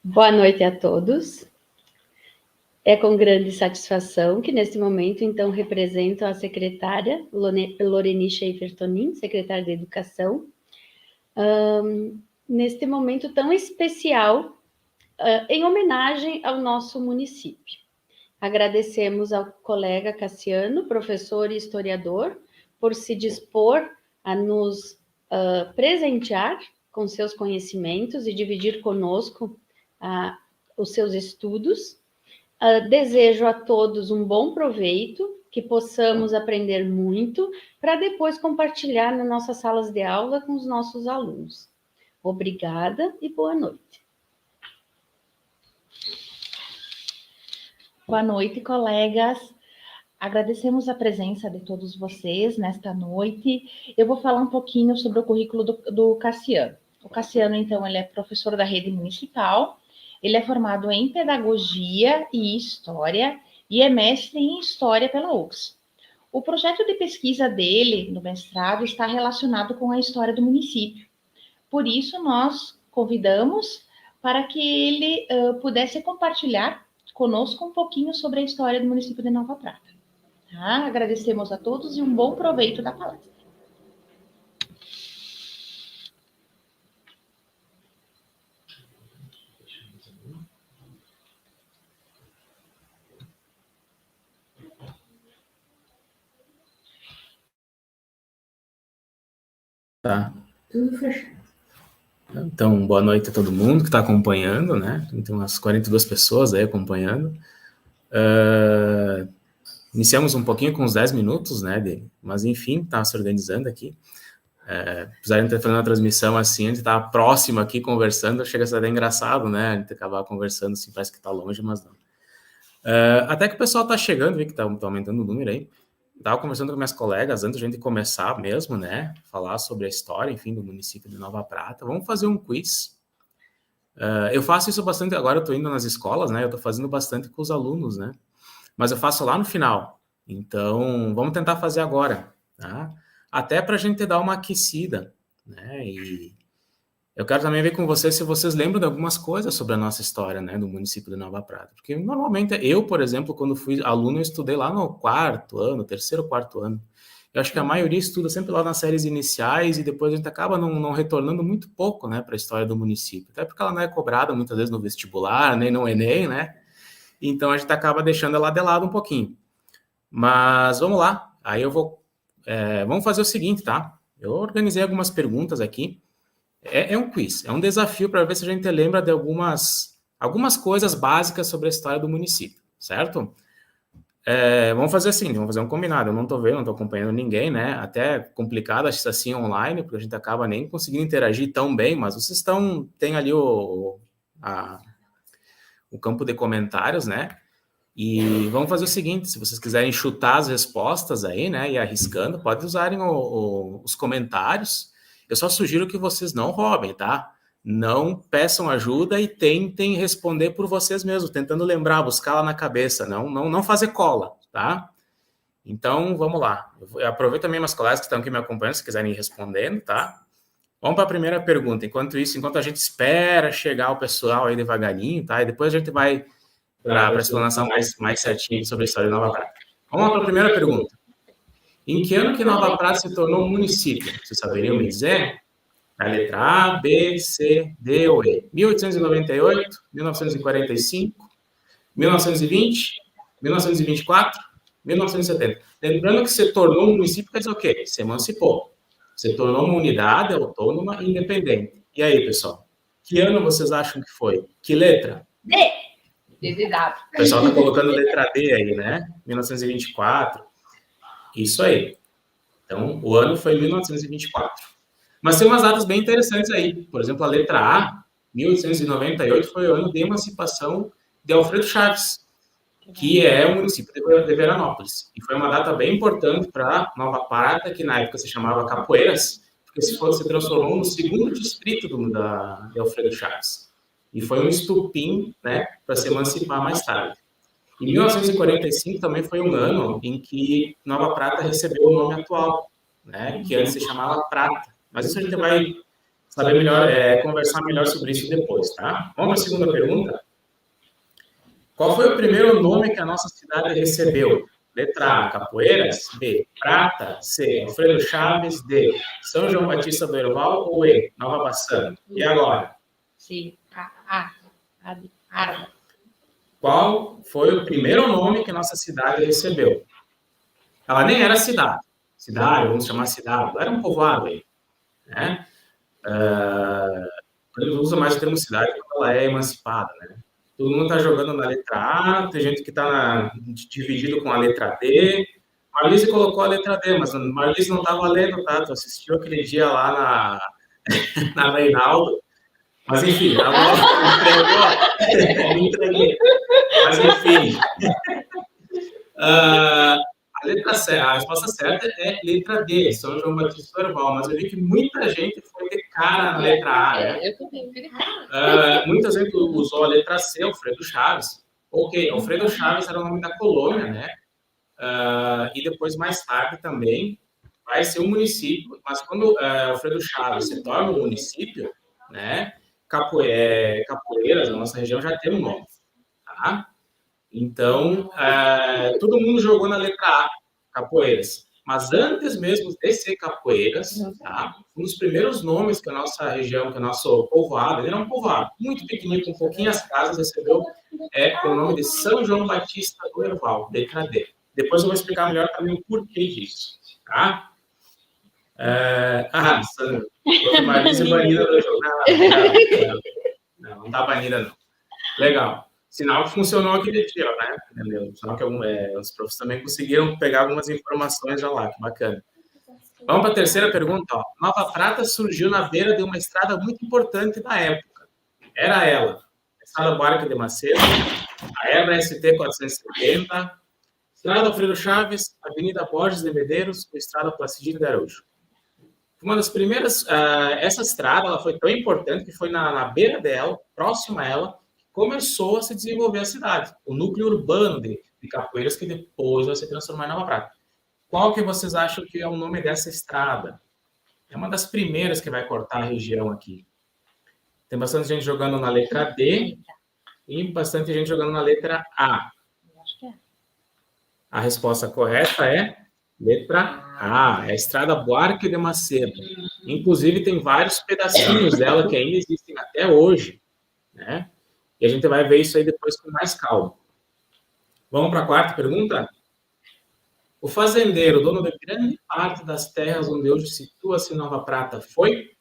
Boa noite a todos. É com grande satisfação que, neste momento, então, represento a secretária Loreni Schaefer-Tonin, secretária de Educação, neste momento tão especial, em homenagem ao nosso município. Agradecemos ao colega Cassiano, professor e historiador, por se dispor a nos presentear com seus conhecimentos e dividir conosco os seus estudos. Desejo a todos um bom proveito, que possamos aprender muito, para depois compartilhar nas nossas salas de aula com os nossos alunos. Obrigada e boa noite. Boa noite, colegas. Agradecemos a presença de todos vocês nesta noite. Eu vou falar um pouquinho sobre o currículo do Cassiano. O Cassiano, então, ele é professor da rede municipal, ele é formado em Pedagogia e História e é mestre em História pela UFRS. O projeto de pesquisa dele, no mestrado, está relacionado com a história do município. Por isso, nós convidamos para que ele pudesse compartilhar conosco um pouquinho sobre a história do município de Nova Prata. Tá? Agradecemos a todos e um bom proveito da palestra. Tá. Tudo fechado. Então, boa noite a todo mundo que está acompanhando, né? Tem umas 42 pessoas aí acompanhando. Iniciamos um pouquinho com uns 10 minutos, né? Mas, enfim, tá se organizando aqui. Apesar de estar fazendo a transmissão assim, a gente tá próximo aqui conversando, chega a ser até engraçado, né? A gente acabar conversando assim, parece que tá longe, mas não. Até que o pessoal tá chegando, vi que tá aumentando o número aí. Estava conversando com minhas colegas antes de a gente começar mesmo, né? Falar sobre a história, enfim, do município de Nova Prata. Vamos fazer um quiz. Eu faço isso bastante, agora eu estou indo nas escolas, né? Eu estou fazendo bastante com os alunos, né? Mas eu faço lá no final. Então, vamos tentar fazer agora, tá? Até para a gente dar uma aquecida, né? E eu quero também ver com vocês se vocês lembram de algumas coisas sobre a nossa história, né, do município de Nova Prata. Porque, normalmente, eu, por exemplo, quando fui aluno, eu estudei lá no terceiro, quarto ano. Eu acho que a maioria estuda sempre lá nas séries iniciais e depois a gente acaba não retornando muito pouco, né, para a história do município. Até porque ela não é cobrada muitas vezes no vestibular, nem no Enem, né? Então, a gente acaba deixando ela de lado um pouquinho. Mas, vamos lá. Aí eu vou... vamos fazer o seguinte, tá? Eu organizei algumas perguntas aqui. É um quiz, é um desafio para ver se a gente lembra de algumas coisas básicas sobre a história do município, certo? Vamos fazer assim, vamos fazer um combinado. Eu não estou vendo, não estou acompanhando ninguém, né? Até complicado assim online, porque a gente acaba nem conseguindo interagir tão bem, mas vocês tem ali o campo de comentários, né? E vamos fazer o seguinte, se vocês quiserem chutar as respostas aí, né, e arriscando, pode usarem os comentários. Eu só sugiro que vocês não roubem, tá? Não peçam ajuda e tentem responder por vocês mesmos, tentando lembrar, buscar lá na cabeça, não fazer cola, tá? Então, vamos lá. Eu aproveito também meus colegas que estão aqui me acompanhando, se quiserem ir respondendo, tá? Vamos para a primeira pergunta. Enquanto a gente espera chegar o pessoal aí devagarinho, tá? E depois a gente vai para a explanação mais certinha sobre a história de Nova Prata. Vamos para a primeira pergunta. Em que ano que Nova Prata se tornou um município? Vocês saberiam me dizer? A letra A, B, C, D ou E? 1898, 1945, 1920, 1924, 1970. Lembrando que se tornou um município quer dizer o quê? Se emancipou. Se tornou uma unidade autônoma e independente. E aí, pessoal? Que ano vocês acham que foi? Que letra? D. O pessoal está colocando letra D aí, né? 1924. Isso aí. Então, o ano foi 1924. Mas tem umas datas bem interessantes aí. Por exemplo, a letra A, 1898, foi o ano de emancipação de Alfredo Chaves, que é o município de Veranópolis. E foi uma data bem importante para Nova Prata, que na época se chamava Capoeiras, porque se transformou no segundo distrito de Alfredo Chaves. E foi um estupim, né, para se emancipar mais tarde. Em 1945 também foi um ano em que Nova Prata recebeu o nome atual, né, que antes se chamava Prata. Mas isso a gente vai saber melhor, conversar melhor sobre isso depois, tá? Vamos para a segunda pergunta. Qual foi o primeiro nome que a nossa cidade recebeu? Letra A, Capoeiras. B, Prata. C, Alfredo Chaves. D, São João Batista do Herval. Ou E, Nova Bassano. E agora? Sim. Arda. Qual foi o primeiro nome que a nossa cidade recebeu? Ela nem era cidade. Cidade, vamos chamar cidade. Era um povoado aí, né? Ele usa mais o termo cidade quando ela é emancipada, né? Todo mundo está jogando na letra A, tem gente que está dividido com a letra D. Marlise colocou a letra D, mas Marlise não estava lendo, tá? Tu assistiu aquele dia lá na Reinaldo. Mas enfim, me entreguei. Mas enfim. A resposta certa é letra D, São João Batista do Herval, mas eu vi que muita gente foi de cara na letra A, né? Eu também fui de cara. Muita gente usou a letra C, Alfredo Chaves. Ok, Alfredo Chaves era o nome da colônia, né? E depois, mais tarde, também vai ser um município, mas quando Alfredo Chaves se torna um município, né? Capoeiras, a nossa região, já tem um nome, tá? Então, todo mundo jogou na letra A, Capoeiras. Mas antes mesmo de ser Capoeiras, tá? Um dos primeiros nomes que a nossa região, que o nosso povoado, ele era um povoado muito pequenininho, com pouquinhas casas, recebeu o nome de São João Batista do Herval, letra D. Depois eu vou explicar melhor também o porquê disso, tá? Sandra, Marlise banida do jogo. Não está banida, não. Legal. Sinal que funcionou aquele dia, né? Entendeu? Sinal que os professores também conseguiram pegar algumas informações já lá, que bacana. Vamos para a terceira pergunta. Ó. Nova Prata surgiu na beira de uma estrada muito importante da época. Era ela, a Estrada Buarque de Macedo, a Ebra ST 470, Estrada Alfredo Chaves, Avenida Borges de Medeiros, ou Estrada Placidino de Araújo. Uma das primeiras, essa estrada ela foi tão importante que foi na beira dela, próxima a ela, começou a se desenvolver a cidade, o núcleo urbano de Capoeiras, que depois vai se transformar em Nova Prata. Qual que vocês acham que é o nome dessa estrada? É uma das primeiras que vai cortar a região aqui. Tem bastante gente jogando na letra D e bastante gente jogando na letra A. A resposta correta é letra A, é a Estrada Buarque de Macedo. Inclusive, tem vários pedacinhos dela que ainda existem até hoje, né? E a gente vai ver isso aí depois com mais calma. Vamos para a quarta pergunta? O fazendeiro, dono de grande parte das terras onde hoje situa-se Nova Prata, foi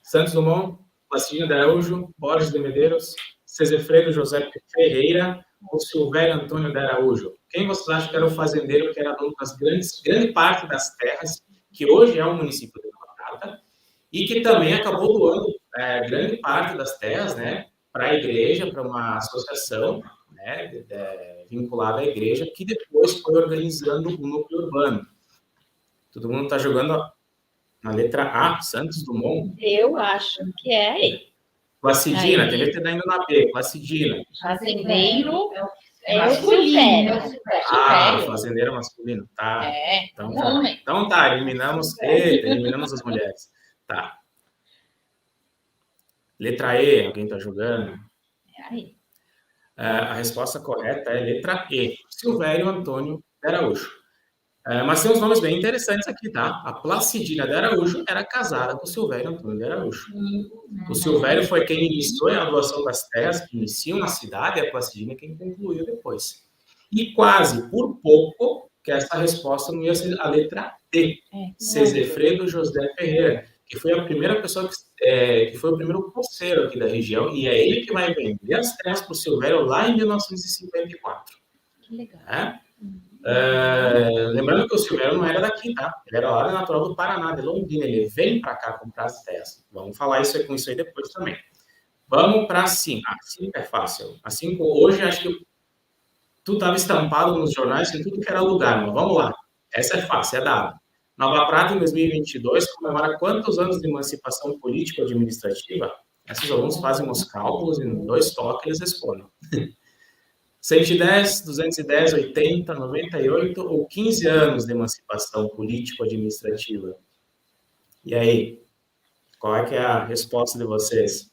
Santos Dumont, Placidino de Araújo, Borges de Medeiros, Cezefredo José Ferreira ou Silvério Antônio de Araújo? Quem vocês acham que era o fazendeiro que era dono das grande parte das terras, que hoje é o município de Nova Prata, e que também acabou doando grande parte das terras, né, para a igreja, para uma associação, né, vinculada à igreja, que depois foi organizando o núcleo urbano. Todo mundo está jogando na letra A, Santos Dumont. Eu acho que é aí. Placidina, tem gente indo na B, Placidina. Fazendeiro masculino. Fazendeiro masculino, tá. Então, então tá, eliminamos as mulheres. Tá. Letra E, alguém está jogando? A resposta correta é letra E, Silvério Antônio de Araújo. Mas tem uns nomes bem interessantes aqui, tá? A Placidina de Araújo era casada com o Silvério Antônio de Araújo. O Silvério foi quem iniciou a doação das terras que iniciam na cidade, e a Placidina quem concluiu depois. E quase por pouco que essa resposta não ia ser a letra D, Cezefredo José Ferreira, que foi a primeira pessoa que foi o primeiro poceiro aqui da região, e é ele que vai vender as terras para o Silvério lá em 1954. Que legal. Lembrando que o Silvério não era daqui, tá? Ele era lá natural do Paraná, de Londrina. Ele vem para cá comprar as terras. Vamos falar com isso aí depois também. Vamos para a 5. A 5 é fácil. A 5 hoje, acho que tudo estava estampado nos jornais em tudo que era lugar, mas vamos lá. Essa é fácil, é dada. Nova Prata, em 2022, comemora quantos anos de emancipação político-administrativa? Esses alunos fazem os cálculos e em 2 toques eles respondem. 110, 210, 80, 98 ou 15 anos de emancipação político-administrativa? E aí? Qual é que é a resposta de vocês?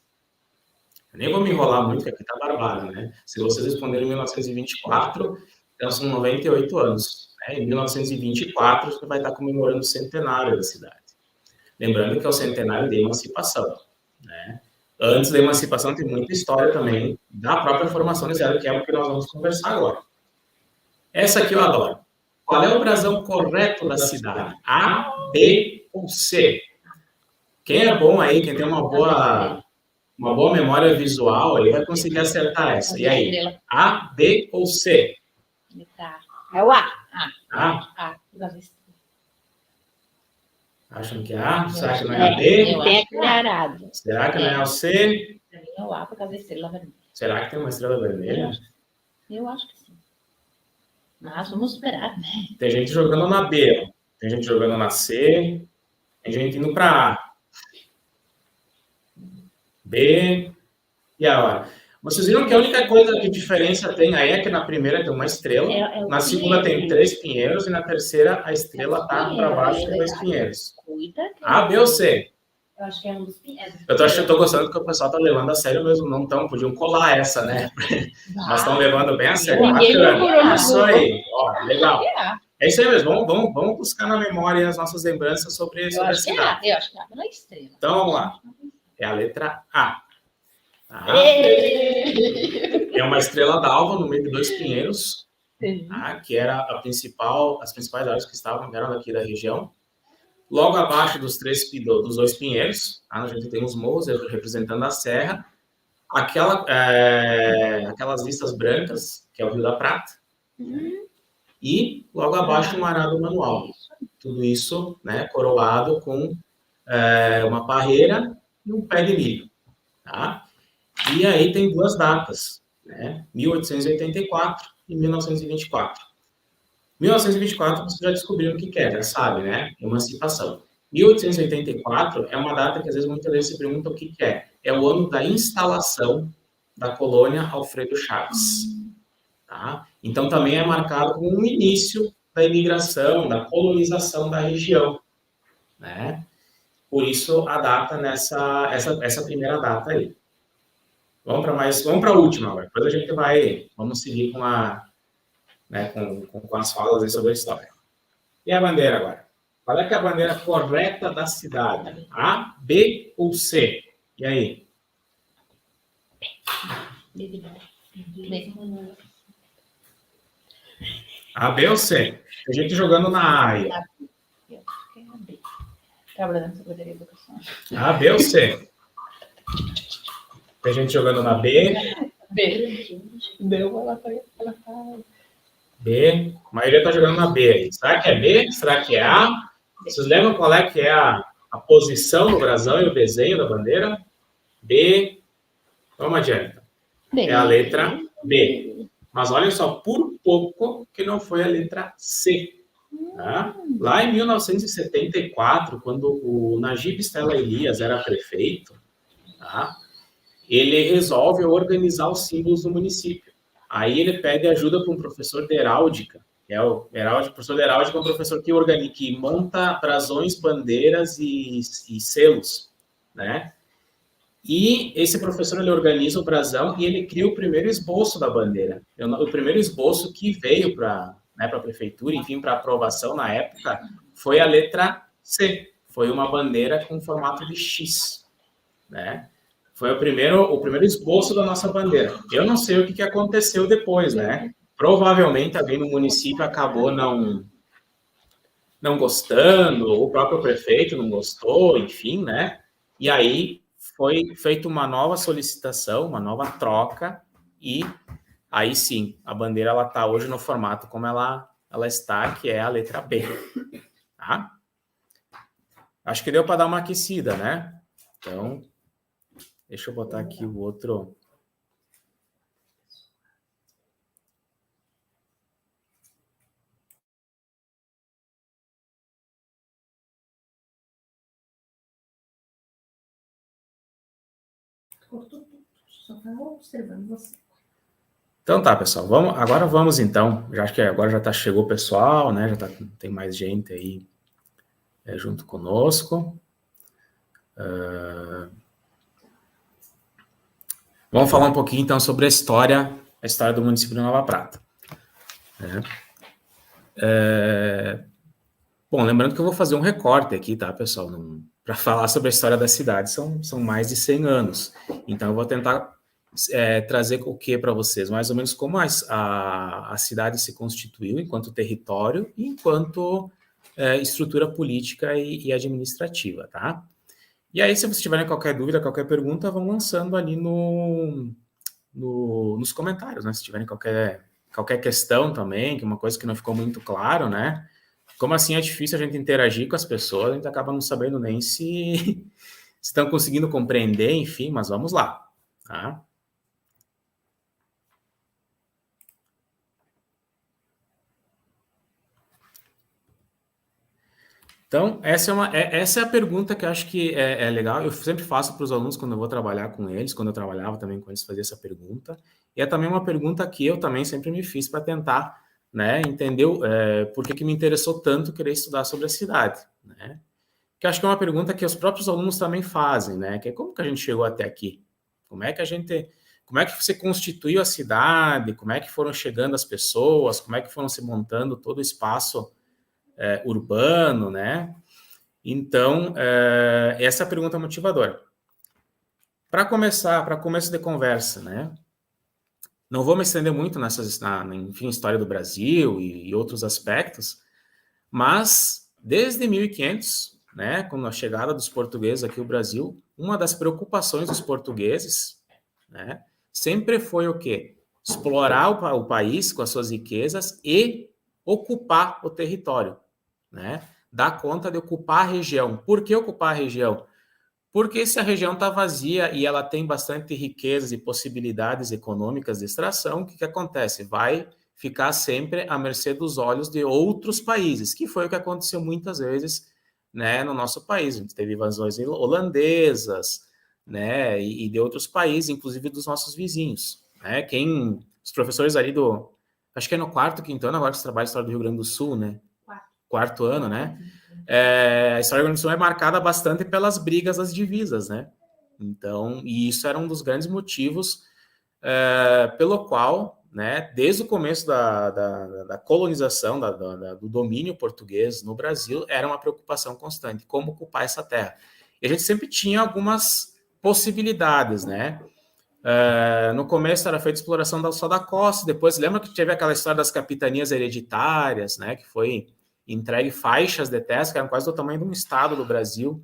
Eu nem vou me enrolar muito, que aqui tá barbado, né? Se vocês responderem em 1924, então são 98 anos. Né? Em 1924, você vai estar comemorando o centenário da cidade. Lembrando que é o centenário da emancipação. Né? Antes da emancipação tem muita história também da própria formação da cidade, que é o que nós vamos conversar agora. Essa aqui eu adoro. Qual é o brasão correto da cidade? A, B ou C? Quem é bom aí, quem tem uma boa memória visual, ele vai conseguir acertar essa. E aí? A, B ou C? É o A. A? Das estrelas. Acham que é A? Será que não é a B? Tem aquele arado. Será que não é o C? Pra mim é o A por causa da estrela vermelha. Será que tem uma estrela vermelha? Eu acho que sim. Mas vamos esperar, né? Tem gente jogando na B, ó. Tem gente jogando na C, tem gente indo para A. B, e agora? Vocês viram que a única coisa de diferença tem aí é que na primeira tem uma estrela, na segunda tem 3 pinheiros e na terceira a estrela tá para baixo de 2 pinheiros. A, B ou C? Eu acho que é um dos pinheiros. Eu tô gostando que o pessoal tá levando a sério mesmo, não tão, podiam colar essa, né? Mas estão levando bem a sério. Bacana. Isso aí, ó, legal. É isso aí mesmo, vamos buscar na memória as nossas lembranças sobre a cidade. Eu acho que é a estrela. Então vamos lá. É a letra A. Tá? É uma estrela d'alva no meio de 2 pinheiros, tá? Que era as principais árvores que eram daqui da região. Logo abaixo dos 2 pinheiros, tá? A gente tem os morros representando a serra. Aquelas listas brancas, que é o Rio da Prata. E logo abaixo um arado manual. Tudo isso, né, coroado com uma parreira e um pé de milho. Tá? E aí tem 2 datas, né? 1884 e 1924. 1924 vocês já descobriram o que é, já sabe, né? Emancipação. 1884 é uma data que às vezes muitas vezes se pergunta o que é. É o ano da instalação da colônia Alfredo Chaves. Tá? Então também é marcado como um início da imigração, da colonização da região, né? Por isso a data essa primeira data aí. Vamos para a última agora. Depois a gente vamos seguir com as falas aí sobre a história. E a bandeira agora? Qual é que é a bandeira correta da cidade? A, B ou C? E aí? A, B ou C? Tem gente jogando na A aí. Trabalhando na Secretaria de Educação. A, B ou C? Tem gente jogando na B. Ela tá... B. A maioria está jogando na B aí. Será que é B? Será que é A? Vocês lembram qual é que é a posição do brasão e o desenho da bandeira? B. Vamos adiante. É a letra B. Mas olha só, por pouco que não foi a letra C. Tá? Lá em 1974, quando o Najib Stella Elias era prefeito, tá? Ele resolve organizar os símbolos do município. Aí ele pede ajuda para um professor de heráldica, que é o professor de heráldica é um professor que monta brasões, bandeiras e selos, né? E esse professor ele organiza o brasão e ele cria o primeiro esboço da bandeira. O primeiro esboço que veio para a prefeitura, enfim, para aprovação na época, foi a letra C. Foi uma bandeira com formato de X, né? Foi o primeiro esboço da nossa bandeira. Eu não sei o que aconteceu depois, né? Provavelmente alguém no município acabou não gostando, ou o próprio prefeito não gostou, enfim, né? E aí foi feita uma nova solicitação, uma nova troca, e aí sim, a bandeira ela está hoje no formato como ela está, que é a letra B. Tá? Acho que deu para dar uma aquecida, né? Então, deixa eu botar aqui o outro. Só estava observando você. Então tá, pessoal. Agora vamos então. Já acho que agora chegou o pessoal, né? Tem mais gente aí junto conosco. Vamos falar um pouquinho, então, sobre a história do município de Nova Prata. Bom, lembrando que eu vou fazer um recorte aqui, tá, pessoal? Para falar sobre a história da cidade, são mais de 100 anos. Então, eu vou tentar trazer o que para vocês? Mais ou menos como a cidade se constituiu enquanto território e enquanto estrutura política e administrativa, tá? E aí, se vocês tiverem qualquer dúvida, qualquer pergunta, vão lançando ali nos comentários, né? Se tiverem qualquer questão também, que é uma coisa que não ficou muito claro, né? Como assim é difícil a gente interagir com as pessoas, a gente acaba não sabendo nem se estão conseguindo compreender, enfim, mas vamos lá, tá? Então, essa é a pergunta que eu acho que é legal. Eu sempre faço para os alunos quando eu vou trabalhar com eles, quando eu trabalhava também com eles, fazia essa pergunta. E é também uma pergunta que eu também sempre me fiz para tentar, né, entender por que me interessou tanto querer estudar sobre a cidade, né? Que eu acho que é uma pergunta que os próprios alunos também fazem, né? Que é como que a gente chegou até aqui? Como é que você constituiu a cidade? Como é que foram chegando as pessoas? Como é que foram se montando todo o espaço urbano, né? Então, essa é a pergunta motivadora. Para começo de conversa, né? Não vou me estender muito enfim, história do Brasil e outros aspectos, mas desde 1500, né, com a chegada dos portugueses aqui ao Brasil, uma das preocupações dos portugueses, né, sempre foi o quê? Explorar o país com as suas riquezas e ocupar o território, né? Dar conta de ocupar a região. Por que ocupar a região? Porque se a região está vazia e ela tem bastante riquezas e possibilidades econômicas de extração, o que acontece? Vai ficar sempre à mercê dos olhos de outros países, que foi o que aconteceu muitas vezes, né, no nosso país. A gente teve invasões holandesas, né, e de outros países, inclusive dos nossos vizinhos, né? Os professores ali acho que é no quarto, quinto ano, agora que você trabalha a história do Rio Grande do Sul, né? Quarto ano, né? A história do Rio Grande do Sul é marcada bastante pelas brigas das divisas, né? Então, e isso era um dos grandes motivos pelo qual, né, desde o começo da colonização, do domínio português no Brasil, era uma preocupação constante, como ocupar essa terra. E a gente sempre tinha algumas possibilidades, né? No começo era feita exploração só da costa, depois lembra que teve aquela história das capitanias hereditárias, né, que foi entregue faixas de terras que eram quase do tamanho de um estado do Brasil,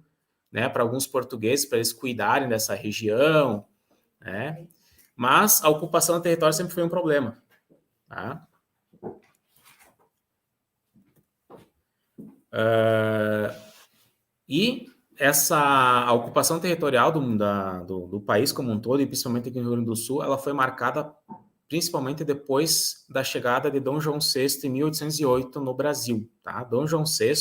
né, para alguns portugueses, para eles cuidarem dessa região, né? Mas a ocupação do território sempre foi um problema, tá? A ocupação territorial do país como um todo, e principalmente aqui no Rio Grande do Sul, ela foi marcada principalmente depois da chegada de Dom João VI em 1808 no Brasil, tá? Dom João VI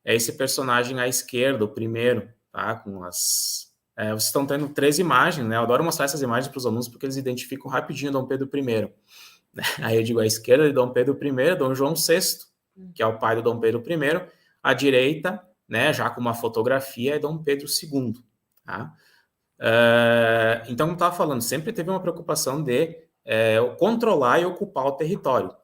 é esse personagem à esquerda, o primeiro, tá? Vocês estão tendo 3 imagens, né? Eu adoro mostrar essas imagens para os alunos porque eles identificam rapidinho Dom Pedro I. Aí eu digo à esquerda de Dom Pedro I, Dom João VI, que é o pai do Dom Pedro I, à direita, né, já com uma fotografia, é Dom Pedro II, tá? Então, como eu estava falando, sempre teve uma preocupação de controlar e ocupar o território.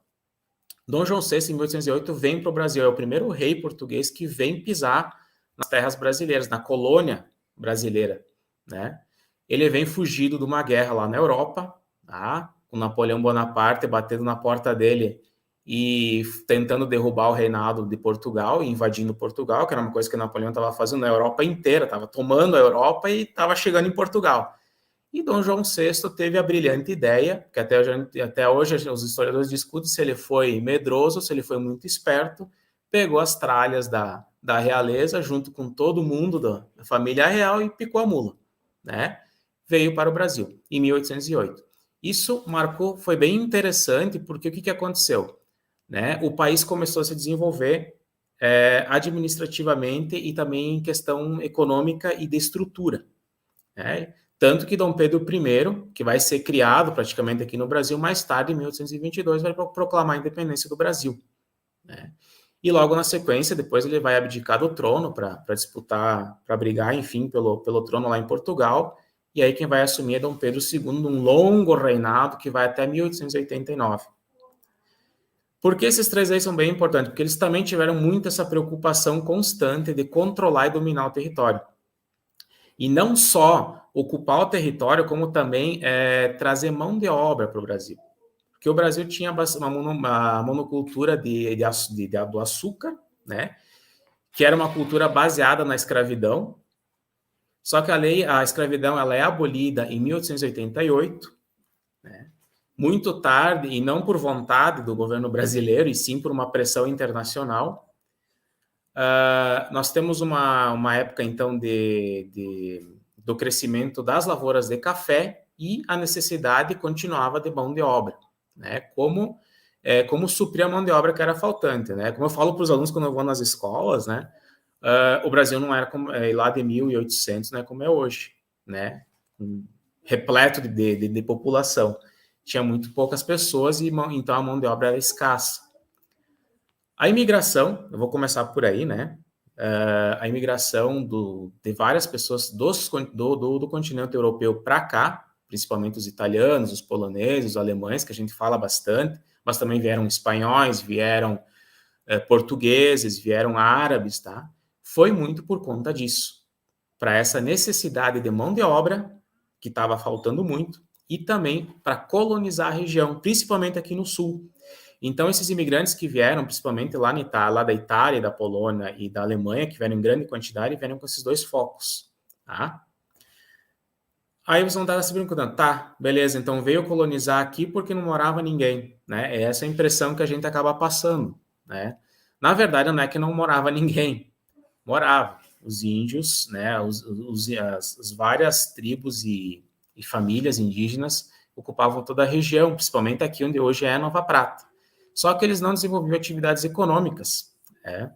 Dom João VI, em 1808, vem para o Brasil, é o primeiro rei português que vem pisar nas terras brasileiras, na colônia brasileira, né? Ele vem fugido de uma guerra lá na Europa, tá? Com Napoleão Bonaparte batendo na porta dele e tentando derrubar o reinado de Portugal, e invadindo Portugal, que era uma coisa que Napoleão estava fazendo na Europa inteira, estava tomando a Europa e estava chegando em Portugal. E Dom João VI teve a brilhante ideia, que até hoje os historiadores discutem se ele foi medroso, se ele foi muito esperto, pegou as tralhas da realeza, junto com todo mundo da família real, e picou a mula, né? Veio para o Brasil, em 1808. Isso foi bem interessante, porque o que aconteceu? Né? O país começou a se desenvolver administrativamente e também em questão econômica e de estrutura, né? Tanto que Dom Pedro I, que vai ser criado praticamente aqui no Brasil, mais tarde, em 1822, vai proclamar a independência do Brasil, né? e logo na sequência, depois ele vai abdicar do trono para disputar, para brigar, enfim, pelo trono lá em Portugal, e aí quem vai assumir é Dom Pedro II, num longo reinado que vai até 1889. Por que esses três aí são bem importantes? Porque eles também tiveram muito essa preocupação constante de controlar e dominar o território. E não só ocupar o território, como também trazer mão de obra para o Brasil. Porque o Brasil tinha uma monocultura do açúcar, né? Que era uma cultura baseada na escravidão. Só que a escravidão ela é abolida em 1888, né? Muito tarde, e não por vontade do governo brasileiro, e sim por uma pressão internacional. Nós temos uma época, então, do crescimento das lavouras de café e a necessidade continuava de mão de obra, né? Como suprir a mão de obra que era faltante, né? Como eu falo para os alunos quando eu vou nas escolas, né? O Brasil não era como, lá de 1800, né? Como é hoje, né? Repleto de população. Tinha muito poucas pessoas e então a mão de obra era escassa. A imigração, eu vou começar por aí, né? A imigração de várias pessoas do continente europeu para cá, principalmente os italianos, os poloneses, os alemães, que a gente fala bastante, mas também vieram espanhóis, vieram portugueses, vieram árabes, tá? Foi muito por conta disso, para essa necessidade de mão de obra, que estava faltando muito, e também para colonizar a região, principalmente aqui no sul. Então, esses imigrantes que vieram, principalmente lá da Itália, da Polônia e da Alemanha, que vieram em grande quantidade, vieram com esses dois focos, tá? Aí vocês vão estar se perguntando, tá, beleza, então veio colonizar aqui porque não morava ninguém, né? É essa a impressão que a gente acaba passando, né? Na verdade, não é que não morava ninguém, morava. Os índios, né, as várias tribos e famílias indígenas ocupavam toda a região, principalmente aqui onde hoje é Nova Prata. Só que eles não desenvolviam atividades econômicas, né?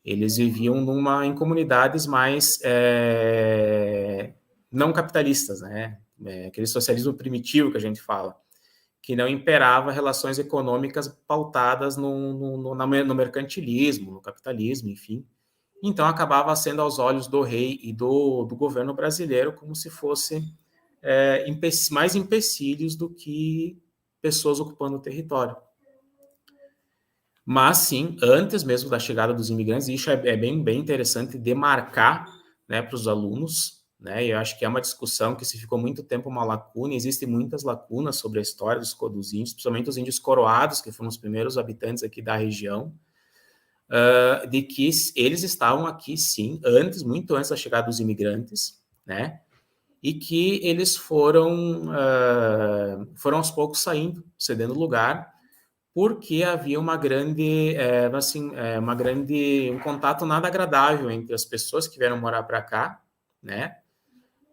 Eles viviam em comunidades mais não capitalistas, né? Aquele socialismo primitivo que a gente fala, que não imperava relações econômicas pautadas no mercantilismo, no capitalismo, enfim. Então, acabava sendo aos olhos do rei e do governo brasileiro como se fosse mais empecilhos do que pessoas ocupando o território. Mas, sim, antes mesmo da chegada dos imigrantes, isso é bem interessante demarcar, né, para os alunos, né, e eu acho que é uma discussão que se ficou muito tempo uma lacuna, existem muitas lacunas sobre a história dos índios, principalmente os índios coroados, que foram os primeiros habitantes aqui da região, de que eles estavam aqui, sim, muito antes da chegada dos imigrantes, né, e que eles foram aos poucos cedendo lugar, porque havia um contato nada agradável entre as pessoas que vieram morar para cá, né,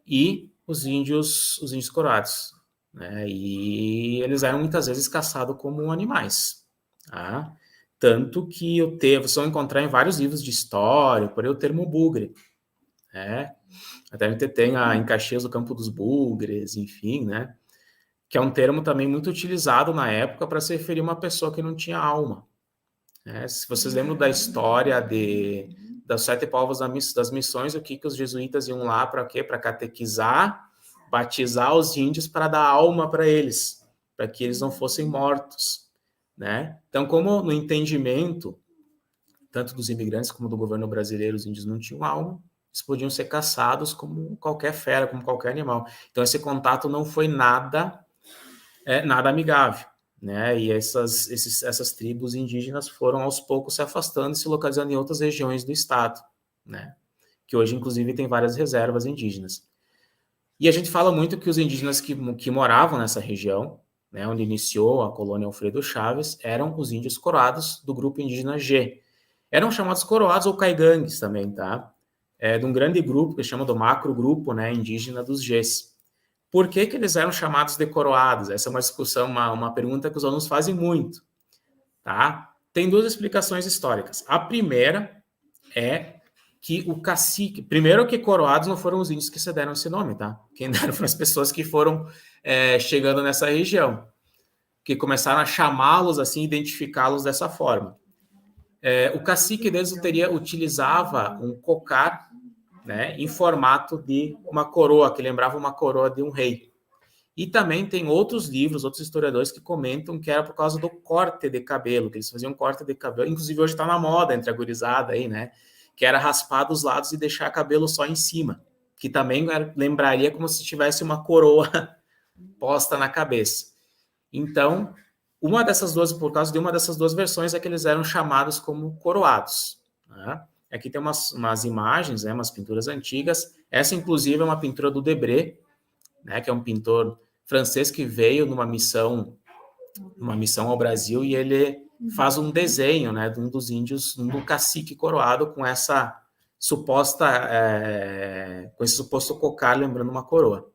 e os índios coroados, né, e eles eram muitas vezes caçados como animais, tá? Tanto que vocês vão encontrar em vários livros de história, por aí o termo bugre, né? Até a gente tem em Caxias o Campo dos Bugres, enfim, né? Que é um termo também muito utilizado na época para se referir a uma pessoa que não tinha alma, né? Se vocês lembram da história das 7 povos das missões, o que os jesuítas iam lá para quê? Para catequizar, batizar os índios para dar alma para eles, para que eles não fossem mortos, né? Então, como no entendimento, tanto dos imigrantes como do governo brasileiro, os índios não tinham alma, eles podiam ser caçados como qualquer fera, como qualquer animal. Então, esse contato não foi nada amigável, né? E essas tribos indígenas foram, aos poucos, se afastando e se localizando em outras regiões do estado, né? Que hoje, inclusive, tem várias reservas indígenas. E a gente fala muito que os indígenas que moravam nessa região, né, onde iniciou a colônia Alfredo Chaves, eram os índios coroados do grupo indígena G. Eram chamados coroados ou caigangues também, tá? De um grande grupo que chama do macro grupo, né, indígena dos Gs. Por que eles eram chamados de coroados? Essa é uma discussão, uma pergunta que os alunos fazem muito, tá? Tem 2 explicações históricas. A primeira é que o cacique... Primeiro que coroados não foram os índios que se deram esse nome, tá? Quem deram foram as pessoas que foram chegando nessa região, que começaram a chamá-los assim, identificá-los dessa forma. O cacique deles utilizava um cocar, né, em formato de uma coroa, que lembrava uma coroa de um rei. E também tem outros livros, outros historiadores que comentam que era por causa do corte de cabelo, que eles faziam corte de cabelo, inclusive hoje está na moda entre a gurizada aí, né? Que era raspar dos lados e deixar cabelo só em cima, que também lembraria como se tivesse uma coroa posta na cabeça. Então, por causa de uma dessas duas versões, é que eles eram chamados como coroados. Né? Aqui tem umas imagens, né, umas pinturas antigas. Essa, inclusive, é uma pintura do Debré, né, que é um pintor francês que veio numa missão ao Brasil, e ele faz um desenho, né, de um dos índios, do cacique coroado com essa suposta, com esse suposto cocar lembrando uma coroa.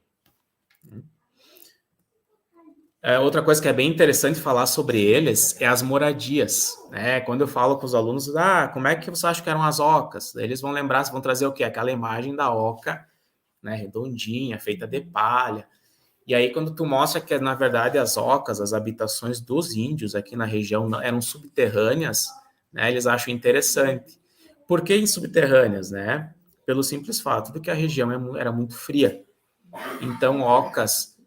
Outra coisa que é bem interessante falar sobre eles é as moradias, né? Quando eu falo com os alunos, como é que você acha que eram as ocas? Eles vão lembrar, vão trazer o quê? Aquela imagem da oca, né, redondinha, feita de palha. E aí, quando tu mostra que, na verdade, as ocas, as habitações dos índios aqui na região eram subterrâneas, né, eles acham interessante. Por que em subterrâneas, né? Pelo simples fato de que a região era muito fria. Então, ocas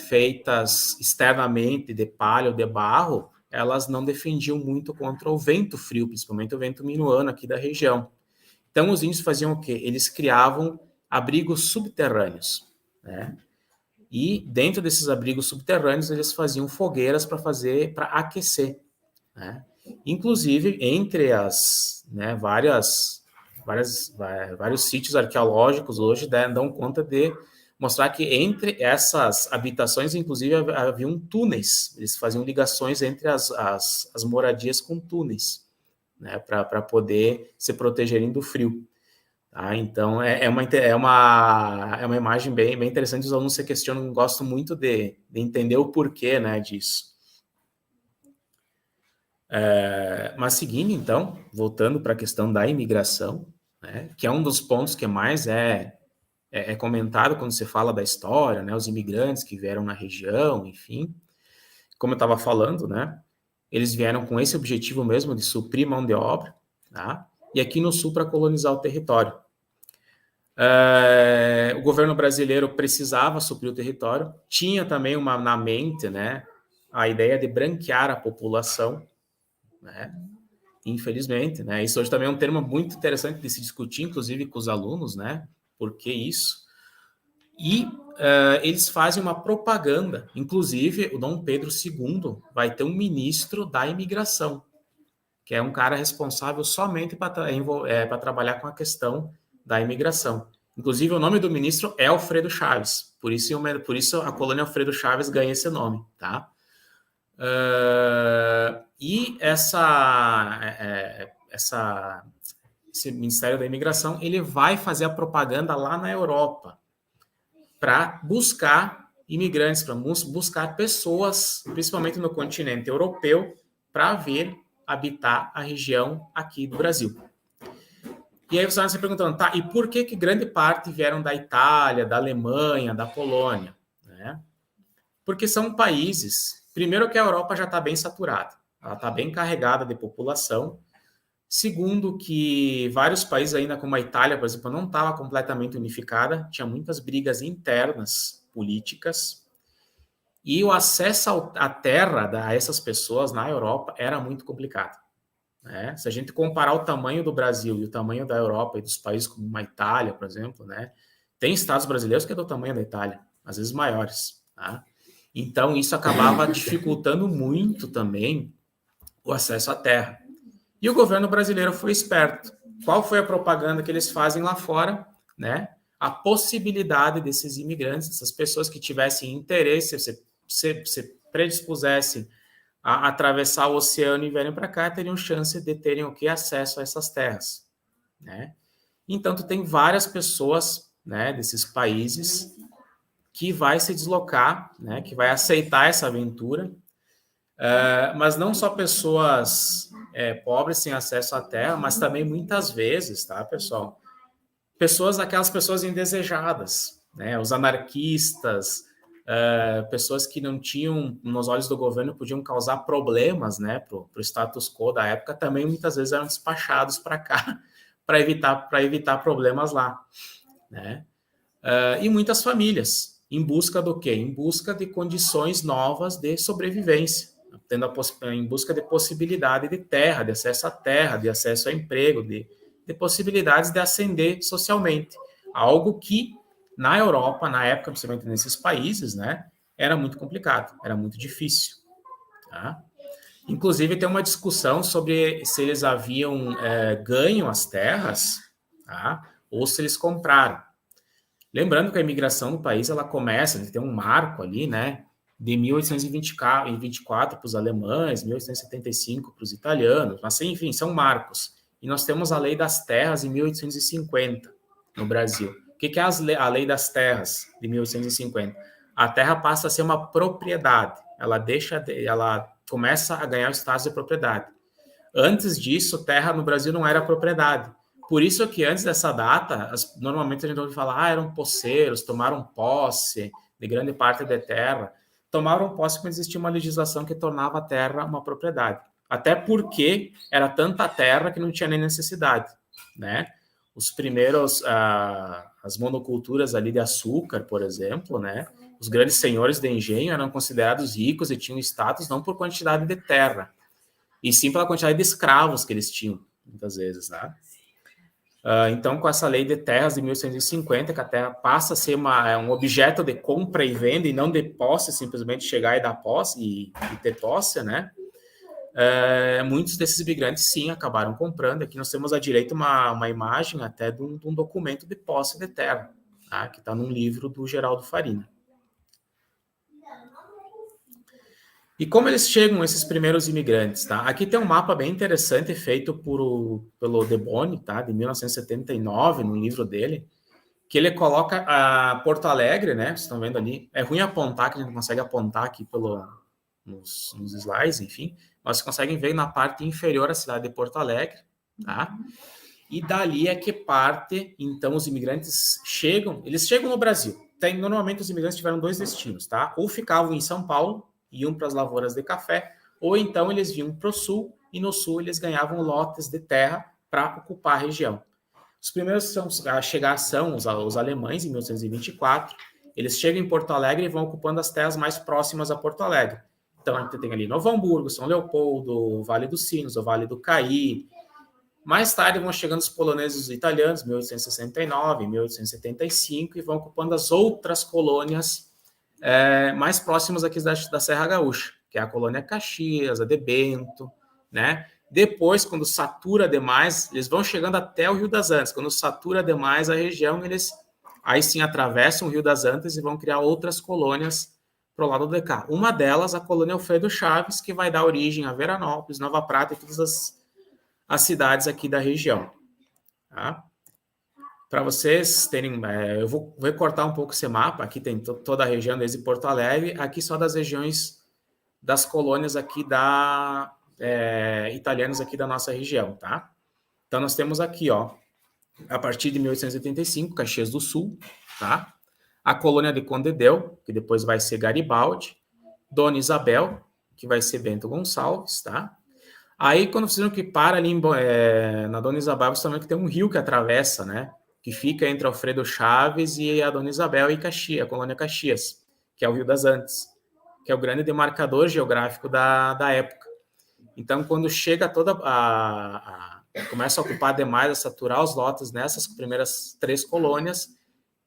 feitas externamente de palha ou de barro, elas não defendiam muito contra o vento frio, principalmente o vento minuano aqui da região. Então, os índios faziam o quê? Eles criavam abrigos subterrâneos, né? E dentro desses abrigos subterrâneos, eles faziam fogueiras para aquecer, né? Inclusive, entre né, vários sítios arqueológicos hoje dão conta de mostrar que entre essas habitações, inclusive, haviam túneis. Eles faziam ligações entre as moradias com túneis, né, para poder se protegerem do frio. Tá? Então, é uma imagem bem interessante. Os alunos se questionam, gostam muito de entender o porquê, né, disso. Mas seguindo, então, voltando para a questão da imigração, né, que é um dos pontos que mais é comentado quando se fala da história, né, os imigrantes que vieram na região, enfim. Como eu estava falando, né, eles vieram com esse objetivo mesmo de suprir mão de obra, tá? E aqui no sul para colonizar o território. O governo brasileiro precisava suprir o território, tinha também na mente, né, a ideia de branquear a população, né, infelizmente, né, isso hoje também é um termo muito interessante de se discutir, inclusive com os alunos, né, por que isso? E eles fazem uma propaganda, inclusive o Dom Pedro II vai ter um ministro da imigração, que é um cara responsável somente para trabalhar com a questão da imigração. Inclusive, o nome do ministro é Alfredo Chaves, por isso a colônia Alfredo Chaves ganha esse nome, tá? E esse Ministério da Imigração, ele vai fazer a propaganda lá na Europa para buscar imigrantes, para buscar pessoas, principalmente no continente europeu, para vir habitar a região aqui do Brasil. E aí você vai se perguntando, tá, e por que grande parte vieram da Itália, da Alemanha, da Polônia? Né? Porque são países, primeiro que a Europa já está bem saturada, ela está bem carregada de população. Segundo, que vários países, ainda como a Itália, por exemplo, não estava completamente unificada, tinha muitas brigas internas políticas, e o acesso à terra a essas pessoas na Europa era muito complicado. Né? Se a gente comparar o tamanho do Brasil e o tamanho da Europa e dos países como a Itália, por exemplo, né? Tem estados brasileiros que é do tamanho da Itália, às vezes maiores. Tá? Então, isso acabava dificultando muito também o acesso à terra. E o governo brasileiro foi esperto. Qual foi a propaganda que eles fazem lá fora? Né? A possibilidade desses imigrantes, dessas pessoas que tivessem interesse, se predispusessem a atravessar o oceano e virem para cá, teriam chance de terem o que? Acesso a essas terras. Né? Então, tu tem várias pessoas, né, desses países que vai se deslocar, né, que vai aceitar essa aventura, mas não só pessoas pobres sem acesso à terra, mas também muitas vezes, tá, pessoal? Aquelas pessoas indesejadas, né? Os anarquistas, pessoas que não tinham, nos olhos do governo, podiam causar problemas, né, para o status quo da época, também muitas vezes eram despachados para cá, para evitar problemas lá, né? E muitas famílias, em busca do quê? Em busca de condições novas de sobrevivência, em busca de possibilidade de terra, de acesso à terra, de acesso a emprego, de possibilidades de ascender socialmente. Algo que, na Europa, na época, principalmente nesses países, né, era muito complicado, era muito difícil. Tá? Inclusive, tem uma discussão sobre se eles haviam ganho as terras, tá? Ou se eles compraram. Lembrando que a imigração no país, ela começa, tem um marco ali, né, de 1824 para os alemães, 1875 para os italianos, mas enfim, são marcos. E nós temos a Lei das Terras em 1850 no Brasil. O que é a Lei das Terras de 1850? A terra passa a ser uma propriedade, ela começa a ganhar o status de propriedade. Antes disso, terra no Brasil não era propriedade. Por isso que antes dessa data, normalmente a gente ouve falar, eram posseiros, tomaram posse de grande parte da terra. Tomaram posse quando existia uma legislação que tornava a terra uma propriedade. Até porque era tanta terra que não tinha nem necessidade, né? Os primeiros, as monoculturas ali de açúcar, por exemplo, né? Os grandes senhores de engenho eram considerados ricos e tinham status não por quantidade de terra, e sim pela quantidade de escravos que eles tinham, muitas vezes, né? Então, com essa lei de terras de 1850, que a terra passa a ser um objeto de compra e venda e não de posse, simplesmente chegar e dar posse e ter posse, né? Muitos desses imigrantes, sim, acabaram comprando. Aqui nós temos à direita uma imagem até de um documento de posse de terra, tá? Que está num livro do Geraldo Farina. E como eles chegam, esses primeiros imigrantes, tá? Aqui tem um mapa bem interessante feito pelo De Boni, tá? De 1979, no livro dele, que ele coloca a Porto Alegre, né? Vocês estão vendo ali. É ruim apontar, que a gente não consegue apontar aqui nos slides, enfim. Mas vocês conseguem ver na parte inferior a cidade de Porto Alegre, tá? E dali é que parte, então, os imigrantes chegam. Eles chegam no Brasil. Normalmente os imigrantes tiveram dois destinos, tá? Ou ficavam em São Paulo, iam para as lavouras de café, ou então eles vinham para o sul, e no sul eles ganhavam lotes de terra para ocupar a região. Os primeiros a chegar são os alemães, em 1824. Eles chegam em Porto Alegre e vão ocupando as terras mais próximas a Porto Alegre. Então, a gente tem ali Novo Hamburgo, São Leopoldo, o Vale dos Sinos, o Vale do Caí. Mais tarde vão chegando os poloneses e os italianos, 1869, 1875, e vão ocupando as outras colônias mais próximas aqui da Serra Gaúcha, que é a colônia Caxias, a de Bento, né? Depois, quando satura demais, eles vão chegando até o Rio das Antas. Quando satura demais a região, eles aí sim atravessam o Rio das Antas e vão criar outras colônias para o lado de cá. Uma delas, a colônia Alfredo Chaves, que vai dar origem a Veranópolis, Nova Prata e todas as cidades aqui da região. Tá? Para vocês terem, eu vou recortar um pouco esse mapa. Aqui tem toda a região, desde Porto Alegre, aqui só das regiões das colônias aqui italianos aqui da nossa região, tá? Então, nós temos aqui, ó, a partir de 1885, Caxias do Sul, tá? A colônia de Condedeu, que depois vai ser Garibaldi, Dona Isabel, que vai ser Bento Gonçalves, tá? Aí, quando vocês viram que para ali na Dona Isabel, você também que tem um rio que atravessa, né? Que fica entre Alfredo Chaves e a Dona Isabel e Caxias, a colônia Caxias, que é o Rio das Antas, que é o grande demarcador geográfico da época. Então, quando chega começa a ocupar demais, a saturar os lotes nessas primeiras três colônias,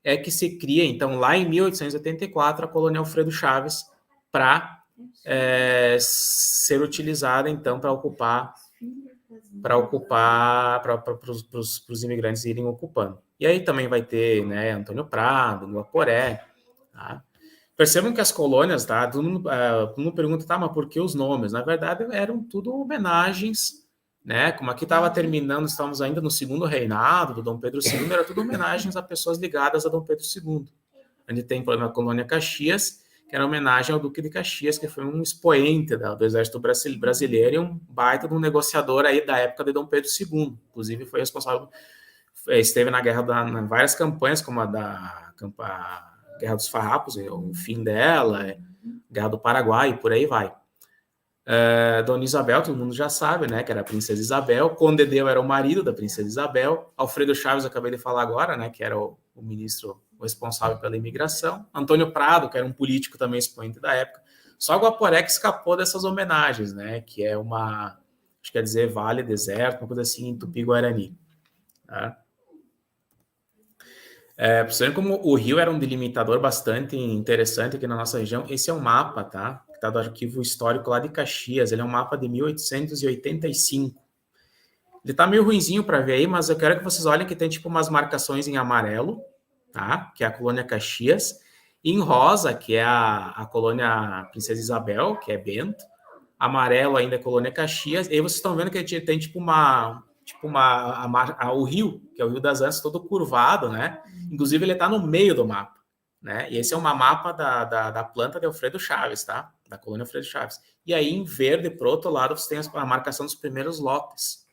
é que se cria, então, lá em 1884, a colônia Alfredo Chaves, para ser utilizada, então, para os imigrantes irem ocupando. E aí também vai ter, né, Antônio Prado, Guaporé, tá? Percebam que as colônias, tá? Todo mundo pergunta, tá, mas por que os nomes? Na verdade, eram tudo homenagens, né? Como aqui estava terminando, estávamos ainda no segundo reinado do Dom Pedro II, era tudo homenagens a pessoas ligadas a Dom Pedro II. Onde tem, por exemplo, a colônia Caxias, que era homenagem ao Duque de Caxias, que foi um expoente do exército brasileiro e um baita de um negociador aí da época de Dom Pedro II. Inclusive, foi responsável, esteve na guerra, em várias campanhas, como a Guerra dos Farrapos, o fim dela, Guerra do Paraguai, e por aí vai. Dona Isabel, todo mundo já sabe, né, que era a Princesa Isabel. Conde Deu era o marido da Princesa Isabel. Alfredo Chaves, acabei de falar agora, né, que era o ministro responsável pela imigração. Antônio Prado, que era um político também expoente da época. Só Guaporé que escapou dessas homenagens, né, que é uma, acho que quer dizer vale, deserto, uma coisa assim, em Tupi-Guarani. Tá? Por exemplo, como o rio era um delimitador bastante interessante aqui na nossa região, esse é um mapa, tá? Que está do Arquivo Histórico lá de Caxias, ele é um mapa de 1885. Ele tá meio ruinzinho para ver aí, mas eu quero que vocês olhem que tem tipo umas marcações em amarelo, tá? Que é a colônia Caxias, e em rosa, que é a colônia Princesa Isabel, que é Bento, amarelo ainda é a colônia Caxias, e aí vocês estão vendo que tem tipo o rio, que é o Rio das Antas, todo curvado, né? Inclusive ele está no meio do mapa, né? E esse é uma mapa da planta de Alfredo Chaves, tá? Da colônia Alfredo Chaves. E aí em verde, pro outro lado, você tem a marcação dos primeiros lotes,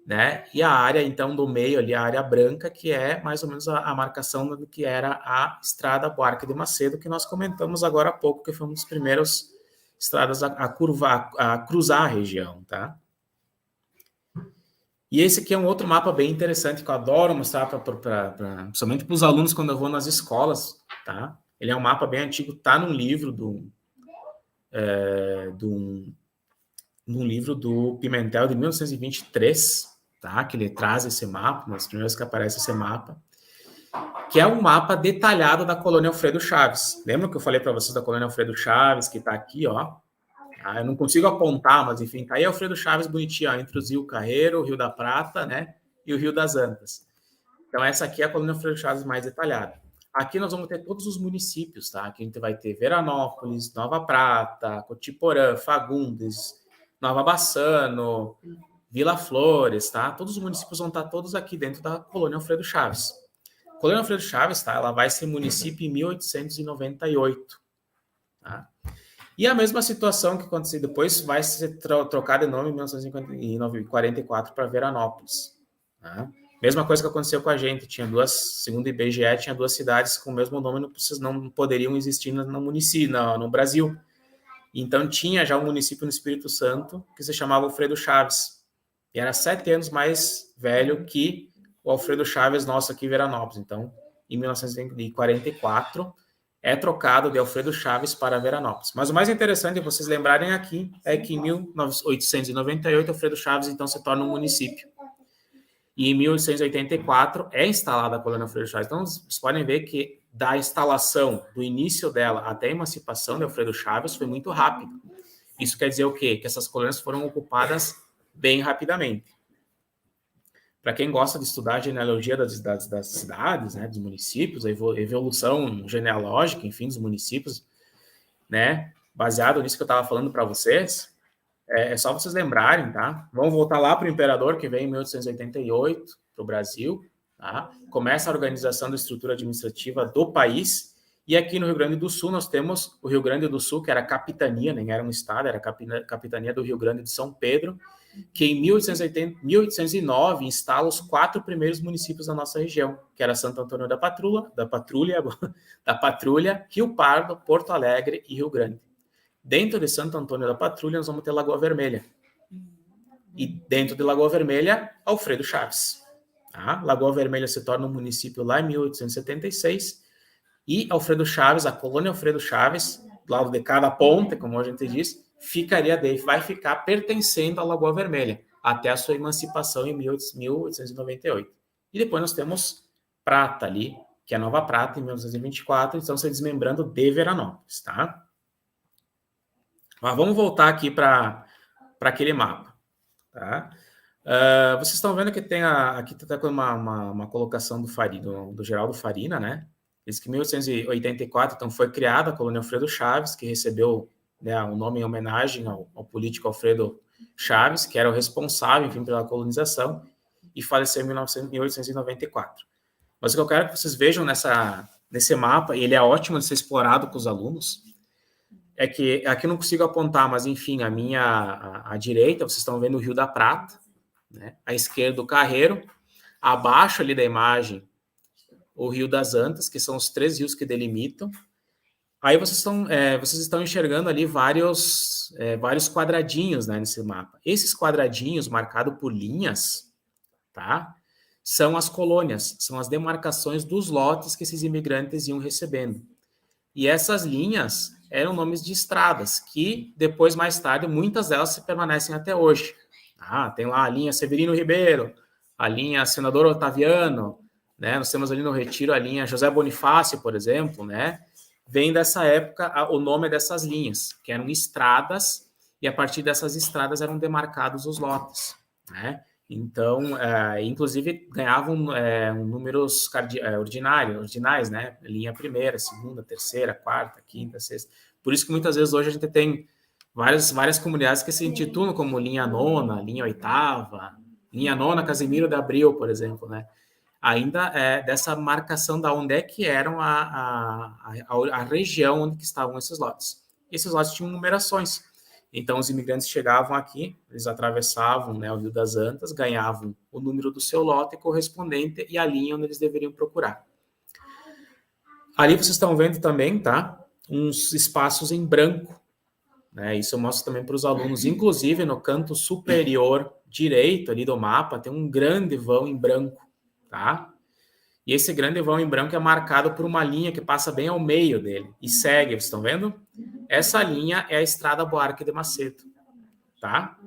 né? E a área, então, do meio ali, a área branca, que é mais ou menos a marcação do que era a Estrada Buarque de Macedo, que nós comentamos agora há pouco, que foi uma das primeiras estradas a cruzar a região, tá? E esse aqui é um outro mapa bem interessante que eu adoro mostrar principalmente para os alunos quando eu vou nas escolas, tá? Ele é um mapa bem antigo, tá num livro num livro do Pimentel de 1923, tá? Que ele traz esse mapa, uma das primeiras que aparece esse mapa, que é um mapa detalhado da colônia Alfredo Chaves. Lembra que eu falei para vocês da colônia Alfredo Chaves, que está aqui, ó? Eu não consigo apontar, mas enfim, tá aí Alfredo Chaves bonitinho, ó, entre o Rio Carreiro, o Rio da Prata, né, e o Rio das Antas. Então essa aqui é a colônia Alfredo Chaves mais detalhada. Aqui nós vamos ter todos os municípios, tá? Aqui a gente vai ter Veranópolis, Nova Prata, Cotiporã, Fagundes, Nova Bassano, Vila Flores, tá? Todos os municípios vão estar todos aqui dentro da colônia Alfredo Chaves. A colônia Alfredo Chaves, tá? Ela vai ser município em 1898, tá? E a mesma situação que aconteceu depois vai ser trocada de nome em 1944 para Veranópolis. Tá? Mesma coisa que aconteceu com a gente, tinha segundo o IBGE, tinha duas cidades com o mesmo nome, vocês não poderiam existir no município, no Brasil. Então tinha já um município no Espírito Santo que se chamava Alfredo Chaves. E era 7 anos mais velho que o Alfredo Chaves nosso aqui em Veranópolis. Então, em 1944... é trocado de Alfredo Chaves para Veranópolis. Mas o mais interessante de vocês lembrarem aqui é que em 1898, Alfredo Chaves, então, se torna um município. E em 1884 é instalada a colônia Alfredo Chaves. Então, vocês podem ver que da instalação, do início dela até a emancipação de Alfredo Chaves foi muito rápido. Isso quer dizer o quê? Que essas colônias foram ocupadas bem rapidamente. Para quem gosta de estudar a genealogia das cidades, né, dos municípios, a evolução genealógica, enfim, dos municípios, né, baseado nisso que eu estava falando para vocês, é só vocês lembrarem, tá? Vamos voltar lá para o imperador, que veio em 1888 para o Brasil, tá? Começa a organização da estrutura administrativa do país, e aqui no Rio Grande do Sul nós temos o Rio Grande do Sul, que era a capitania, nem era um estado, era a capitania do Rio Grande de São Pedro, que em 1809 instala os 4 primeiros municípios da nossa região, que era Santo Antônio da Patrulha, Rio Pardo, Porto Alegre e Rio Grande. Dentro de Santo Antônio da Patrulha, nós vamos ter Lagoa Vermelha. E dentro de Lagoa Vermelha, Alfredo Chaves. Tá? Lagoa Vermelha se torna um município lá em 1876, e Alfredo Chaves, a colônia Alfredo Chaves, do lado de cada ponte, como a gente diz, vai ficar pertencendo à Lagoa Vermelha, até a sua emancipação em 1898. E depois nós temos Prata ali, que é Nova Prata, em 1924, estão se desmembrando de Veranópolis, tá? Mas vamos voltar aqui para aquele mapa, tá? Vocês estão vendo que aqui está com uma colocação do Geraldo Farina, né? Diz que em 1884, então, foi criada a colônia Alfredo Chaves, que recebeu, né, o nome em homenagem ao político Alfredo Chaves, que era o responsável, enfim, pela colonização, e faleceu em 1894. Mas o que eu quero que vocês vejam nesse mapa, e ele é ótimo de ser explorado com os alunos, é que aqui eu não consigo apontar, mas enfim, à direita, vocês estão vendo o Rio da Prata, né? À esquerda o Carreiro, abaixo ali da imagem o Rio das Antas, que são os 3 rios que delimitam. Aí vocês estão enxergando ali vários quadradinhos, né, nesse mapa. Esses quadradinhos marcados por linhas, tá? São as colônias, são as demarcações dos lotes que esses imigrantes iam recebendo. E essas linhas eram nomes de estradas, que depois, mais tarde, muitas delas permanecem até hoje. Tem lá a linha Severino Ribeiro, a linha Senador Otaviano, né? Nós temos ali no Retiro a linha José Bonifácio, por exemplo, né? Vem dessa época o nome dessas linhas, que eram estradas, e a partir dessas estradas eram demarcados os lotes, né? Então, inclusive, ganhavam números ordinais, né? Linha primeira, segunda, terceira, quarta, quinta, sexta. Por isso que muitas vezes hoje a gente tem várias comunidades que se intitulam como linha nona, linha oitava, linha nona Casimiro de Abril, por exemplo, né? Ainda dessa marcação da onde é que eram a região onde que estavam esses lotes. Esses lotes tinham numerações. Então, os imigrantes chegavam aqui, eles atravessavam, né, o Rio das Antas, ganhavam o número do seu lote correspondente e a linha onde eles deveriam procurar. Ali vocês estão vendo também, tá? Uns espaços em branco, né? Isso eu mostro também para os alunos. Inclusive, no canto superior direito ali do mapa, tem um grande vão em branco, tá? E esse grande vão em branco é marcado por uma linha que passa bem ao meio dele e segue, vocês estão vendo? Essa linha é a Estrada Buarque de Macedo, tá?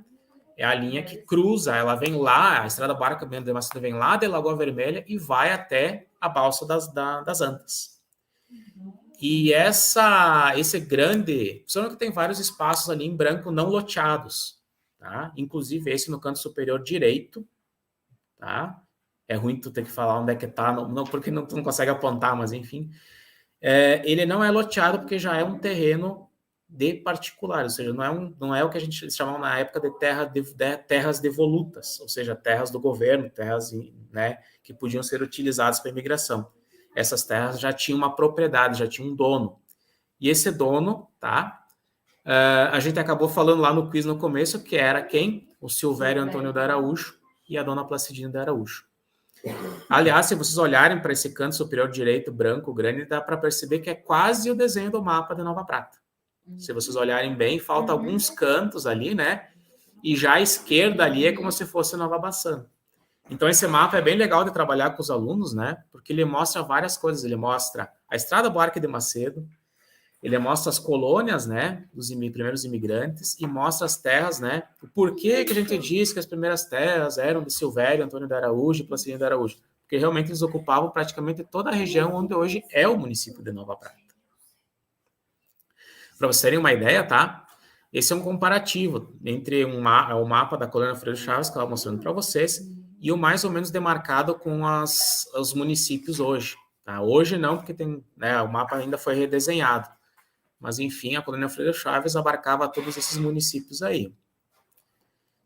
É a linha que cruza, ela vem lá, a Estrada Buarque de Macedo vem lá de Lagoa Vermelha e vai até a Balsa das Antas. E esse grande... Só que tem vários espaços ali em branco não loteados, tá? Inclusive esse no canto superior direito, tá? É ruim tu ter que falar onde é que tá, porque tu não consegue apontar, mas enfim. Ele não é loteado porque já é um terreno de particulares, ou seja, não é o que a gente chamava na época de terras devolutas, ou seja, terras do governo, terras, né, que podiam ser utilizadas para imigração. Essas terras já tinham uma propriedade, já tinham um dono. E esse dono, tá? A gente acabou falando lá no quiz no começo, que era quem? O Silvério Antônio de Araújo e a dona Placidina de Araújo. Aliás, se vocês olharem para esse canto superior direito, branco, grande, dá para perceber que é quase o desenho do mapa de Nova Prata. Se vocês olharem bem, falta alguns cantos ali, né? E já à esquerda ali é como se fosse Nova Bassano. Então, esse mapa é bem legal de trabalhar com os alunos, né? Porque ele mostra várias coisas. Ele mostra a Estrada Buarque de Macedo, ele mostra as colônias, né, dos primeiros imigrantes, e mostra as terras, né, o porquê que a gente diz que as primeiras terras eram de Silvério, Antônio de Araújo e Placidina de Araújo, porque realmente eles ocupavam praticamente toda a região onde hoje é o município de Nova Prata. Para vocês terem uma ideia, tá? Esse é um comparativo entre o mapa da colônia Alfredo Chaves, que eu estava mostrando para vocês, e o mais ou menos demarcado com os municípios hoje. Tá? Hoje não, porque né, o mapa ainda foi redesenhado. Mas, enfim, a colônia Alfredo Chaves abarcava todos esses municípios aí.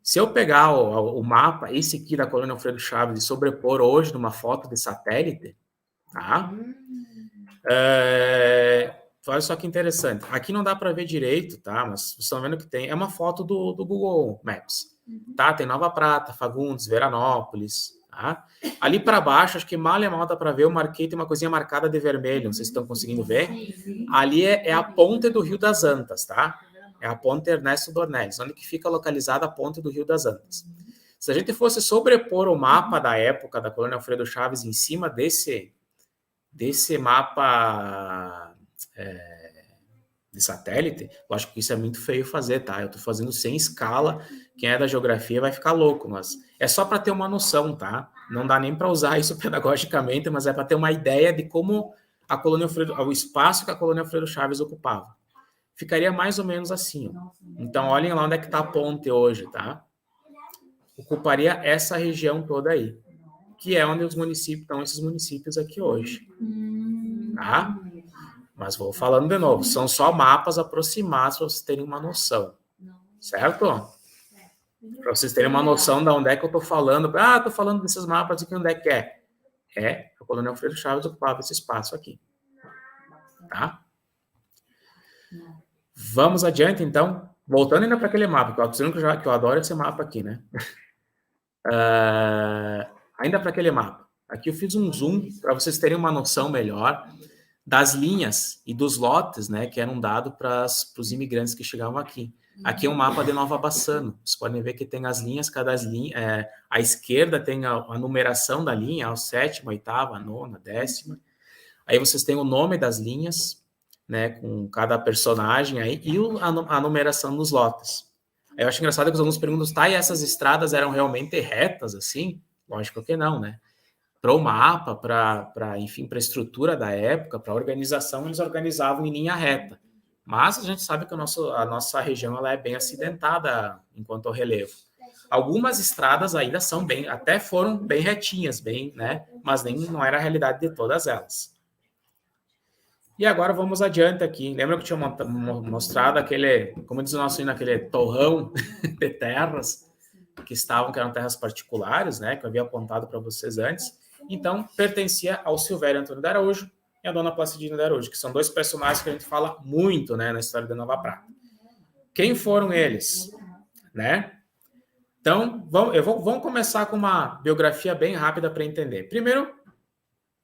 Se eu pegar o mapa, esse aqui da colônia Alfredo Chaves, e sobrepor hoje numa foto de satélite, tá? Olha só que interessante. Aqui não dá para ver direito, tá? Mas vocês estão vendo que tem. É uma foto do Google Maps, tá? Tem Nova Prata, Fagundes, Veranópolis, tá? Ali para baixo, acho que mal e mal dá para ver, eu marquei, tem uma coisinha marcada de vermelho, não sei se estão conseguindo ver. Ali é a ponte do Rio das Antas, tá? É a ponte Ernesto Dornelles, onde que fica localizada a ponte do Rio das Antas. Se a gente fosse sobrepor o mapa da época da colônia Alfredo Chaves em cima desse mapa de satélite, eu acho que isso é muito feio fazer, tá? Eu estou fazendo sem escala, quem é da geografia vai ficar louco, mas é só para ter uma noção, tá? Não dá nem para usar isso pedagogicamente, mas é para ter uma ideia de como a colônia Alfredo, o espaço que a colônia Alfredo Chaves ocupava. Ficaria mais ou menos assim, ó. Então, olhem lá onde é que está a ponte hoje, tá? Ocuparia essa região toda aí, que é onde os municípios estão, esses municípios aqui hoje, tá? Mas vou falando de novo, são só mapas aproximados para vocês terem uma noção, certo? Para vocês terem uma noção de onde é que eu estou falando. Estou falando desses mapas aqui, onde é que é? A colônia Alfredo Chaves ocupava esse espaço aqui, tá? Vamos adiante, então. Voltando ainda para aquele mapa, que eu adoro esse mapa aqui, né? Ainda para aquele mapa. Aqui eu fiz um zoom para vocês terem uma noção melhor das linhas e dos lotes, né, que eram dados para os imigrantes que chegavam aqui. Aqui é um mapa de Nova Bassano. Vocês podem ver que tem as linhas, à esquerda tem a numeração da linha, a sétima, a oitava, a nona, a décima. Aí vocês têm o nome das linhas, né, com cada personagem aí, e a numeração dos lotes. Aí eu acho engraçado que os alunos perguntam, tá, e essas estradas eram realmente retas, assim? Lógico que não, né? Para o mapa, enfim, para a estrutura da época, para a organização, eles organizavam em linha reta. Mas a gente sabe que a nossa região ela é bem acidentada enquanto ao relevo. Algumas estradas ainda são até foram bem retinhas, né? Mas não era a realidade de todas elas. E agora vamos adiante aqui. Lembra que eu tinha mostrado aquele, como diz o nosso hino, aquele torrão de terras que eram terras particulares, né? Que eu havia apontado para vocês antes. Então, pertencia ao Silvério Antônio de Araújo e à Dona Placidina de Araújo, que são dois personagens que a gente fala muito, né, na história de Nova Prata. Quem foram eles? Né? Então, vamos começar com uma biografia bem rápida para entender. Primeiro,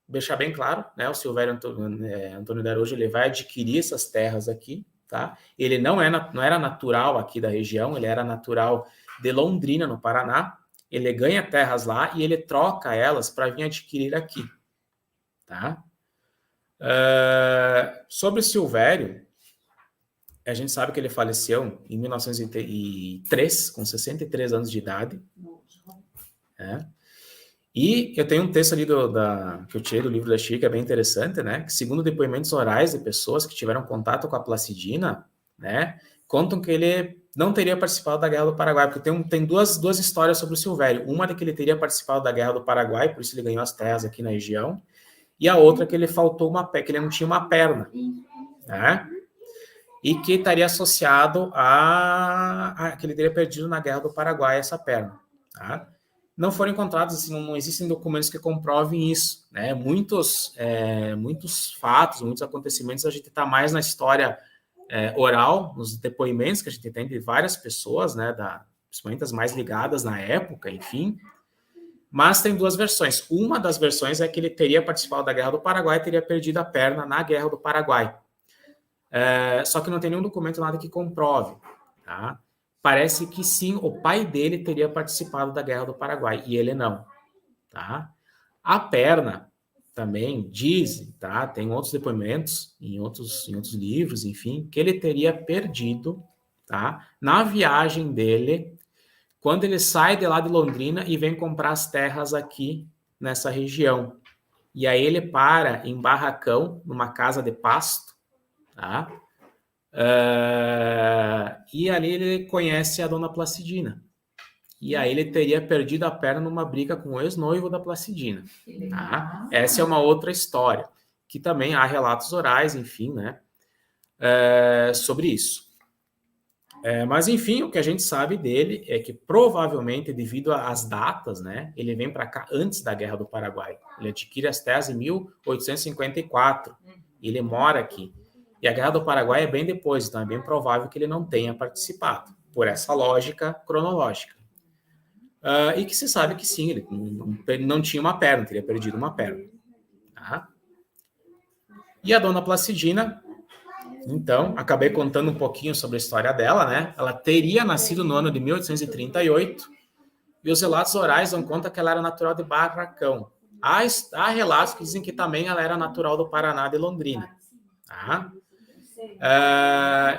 deixar bem claro, né, o Silvério Antônio de Araújo ele vai adquirir essas terras aqui, tá? Ele não era natural aqui da região, ele era natural de Londrina, no Paraná. Ele ganha terras lá e ele troca elas para vir adquirir aqui, tá? Sobre Silvério, a gente sabe que ele faleceu em 1903, com 63 anos de idade. Né? E eu tenho um texto ali que eu tirei do livro da Chica, que é bem interessante, né? Que segundo depoimentos orais de pessoas que tiveram contato com a Placidina, né? Contam que ele não teria participado da Guerra do Paraguai, porque tem duas histórias sobre o Silvério. Uma de que ele teria participado da Guerra do Paraguai, por isso ele ganhou as terras aqui na região, e a outra que ele que ele não tinha uma perna, né? E que estaria associado a que ele teria perdido na Guerra do Paraguai essa perna, tá? Não foram encontrados, assim, não existem documentos que comprovem isso, né? Muitos fatos, muitos acontecimentos, a gente está mais na história oral, nos depoimentos que a gente tem de várias pessoas, né, principalmente as mais ligadas na época, enfim. Mas tem duas versões. Uma das versões é que ele teria participado da Guerra do Paraguai e teria perdido a perna na Guerra do Paraguai. Só que não tem nenhum documento, nada que comprove, tá? Parece que sim, o pai dele teria participado da Guerra do Paraguai e ele não, tá? A perna também dizem, tá? Tem outros depoimentos em outros livros, enfim, que ele teria perdido, tá? Na viagem dele, quando ele sai de lá de Londrina e vem comprar as terras aqui nessa região. E aí ele para em Barracão, numa casa de pasto, tá? E ali ele conhece a Dona Placidina. E aí ele teria perdido a perna numa briga com o ex-noivo da Placidina. Tá? Essa é uma outra história, que também há relatos orais, enfim, né, sobre isso. Mas, enfim, o que a gente sabe dele é que, provavelmente, devido às datas, né, ele vem para cá antes da Guerra do Paraguai. Ele adquire as terras em 1854. E ele mora aqui. E a Guerra do Paraguai é bem depois, então é bem provável que ele não tenha participado, por essa lógica cronológica. E que se sabe que sim, ele não tinha uma perna, teria perdido uma perna. Tá? E a Dona Placidina, então, acabei contando um pouquinho sobre a história dela, né? Ela teria nascido no ano de 1838, e os relatos orais dão conta que ela era natural de Barracão. Há relatos que dizem que também ela era natural do Paraná, de Londrina. Tá?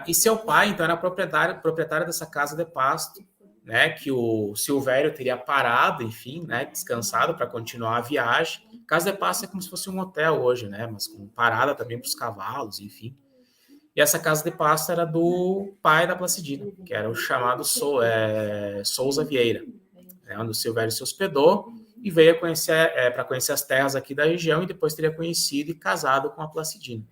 E seu pai, então, era proprietário dessa casa de pasto, né, que o Silvério teria parado, enfim, né, descansado para continuar a viagem. Casa de pasto é como se fosse um hotel hoje, né, mas com parada também para os cavalos, enfim. E essa casa de pasto era do pai da Placidina, que era o chamado Souza Vieira, né, onde o Silvério se hospedou e veio para conhecer as terras aqui da região e depois teria conhecido e casado com a Placidina.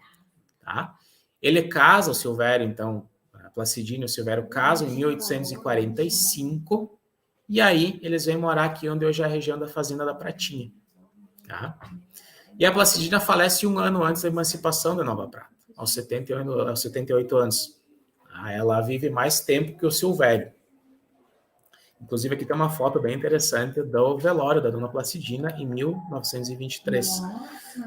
Tá? Ele casa, o Silvério, então, a Placidina e o Silvério casam em 1845, e aí eles vêm morar aqui onde hoje é a região da Fazenda da Pratinha. Tá? E a Placidina falece um ano antes da emancipação da Nova Prata, aos 78 anos. Tá? Ela vive mais tempo que o Silvério. Inclusive, aqui tem uma foto bem interessante do velório da Dona Placidina em 1923.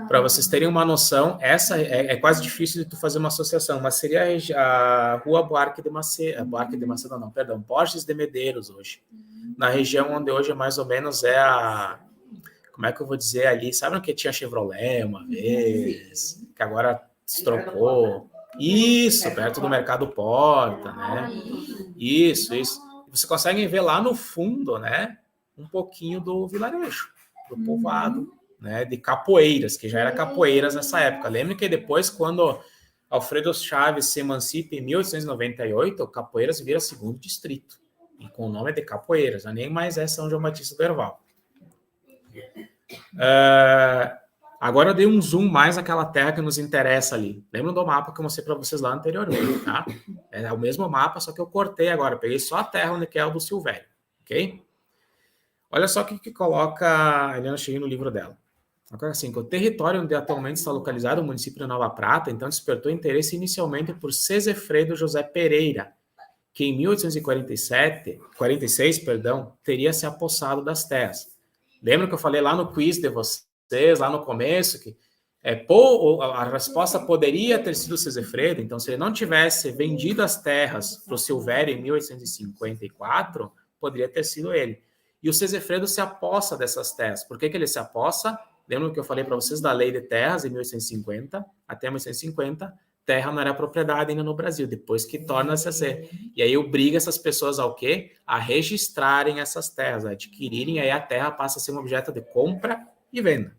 Para vocês terem uma noção, essa é quase difícil de tu fazer uma associação, mas seria a Rua Buarque de Macedo, não, perdão, Borges de Medeiros hoje, na região onde hoje mais ou menos é a, como é que eu vou dizer ali, sabe que tinha Chevrolet uma vez, que agora se trocou, isso, perto do Mercado Porta, né? Isso. Você consegue ver lá no fundo, né, um pouquinho do vilarejo, do povoado, né, de Capoeiras, que já era Capoeiras nessa época. Lembre que depois, quando Alfredo Chaves se emancipa em 1898, Capoeiras vira segundo distrito, e com o nome de Capoeiras, nem mais é São João Batista do Herval. Agora eu dei um zoom mais naquela terra que nos interessa ali. Lembra do mapa que eu mostrei para vocês lá anteriormente, tá? É o mesmo mapa, só que eu cortei agora. Peguei só a terra onde que é o do Silvério, ok? Olha só o que coloca a Helena Cheguei no livro dela. Agora assim, que o território onde atualmente está localizado o município de Nova Prata, então despertou interesse inicialmente por Sesefredo José Pereira, que em 1846, teria se apossado das terras. Lembra que eu falei lá no quiz de vocês, lá no começo, que a resposta poderia ter sido Sesefredo, então se ele não tivesse vendido as terras para o Silvério em 1854, poderia ter sido ele. E o Sesefredo se apossa dessas terras. Por que ele se apossa? Lembra que eu falei para vocês da lei de terras em 1850? Até 1850, terra não era propriedade ainda no Brasil, depois que torna-se a ser. E aí obriga essas pessoas ao quê? A registrarem essas terras, a adquirirem, e aí a terra passa a ser um objeto de compra e venda.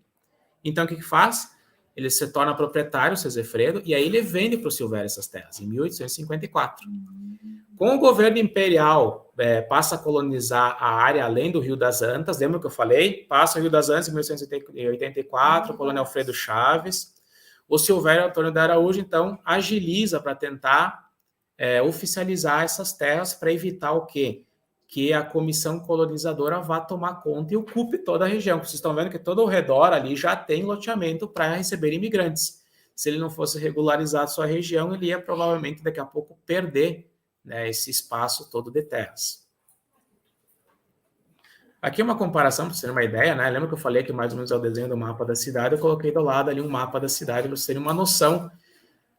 Então, o que faz? Ele se torna proprietário, o Sesefredo, e aí ele vende para o Silvério essas terras, em 1854. Com o governo imperial, passa a colonizar a área além do Rio das Antas, lembra que eu falei? Passa o Rio das Antas em 1884, Coronel Alfredo Chaves. O Silvério Antônio de Araújo, então, agiliza para tentar oficializar essas terras para evitar o quê? Que a comissão colonizadora vá tomar conta e ocupe toda a região. Vocês estão vendo que todo ao redor ali já tem loteamento para receber imigrantes. Se ele não fosse regularizar a sua região, ele ia provavelmente daqui a pouco perder, né, esse espaço todo de terras. Aqui é uma comparação, para vocês terem uma ideia, né? Lembra que eu falei que mais ou menos é o desenho do mapa da cidade? Eu coloquei do lado ali um mapa da cidade para vocês terem uma noção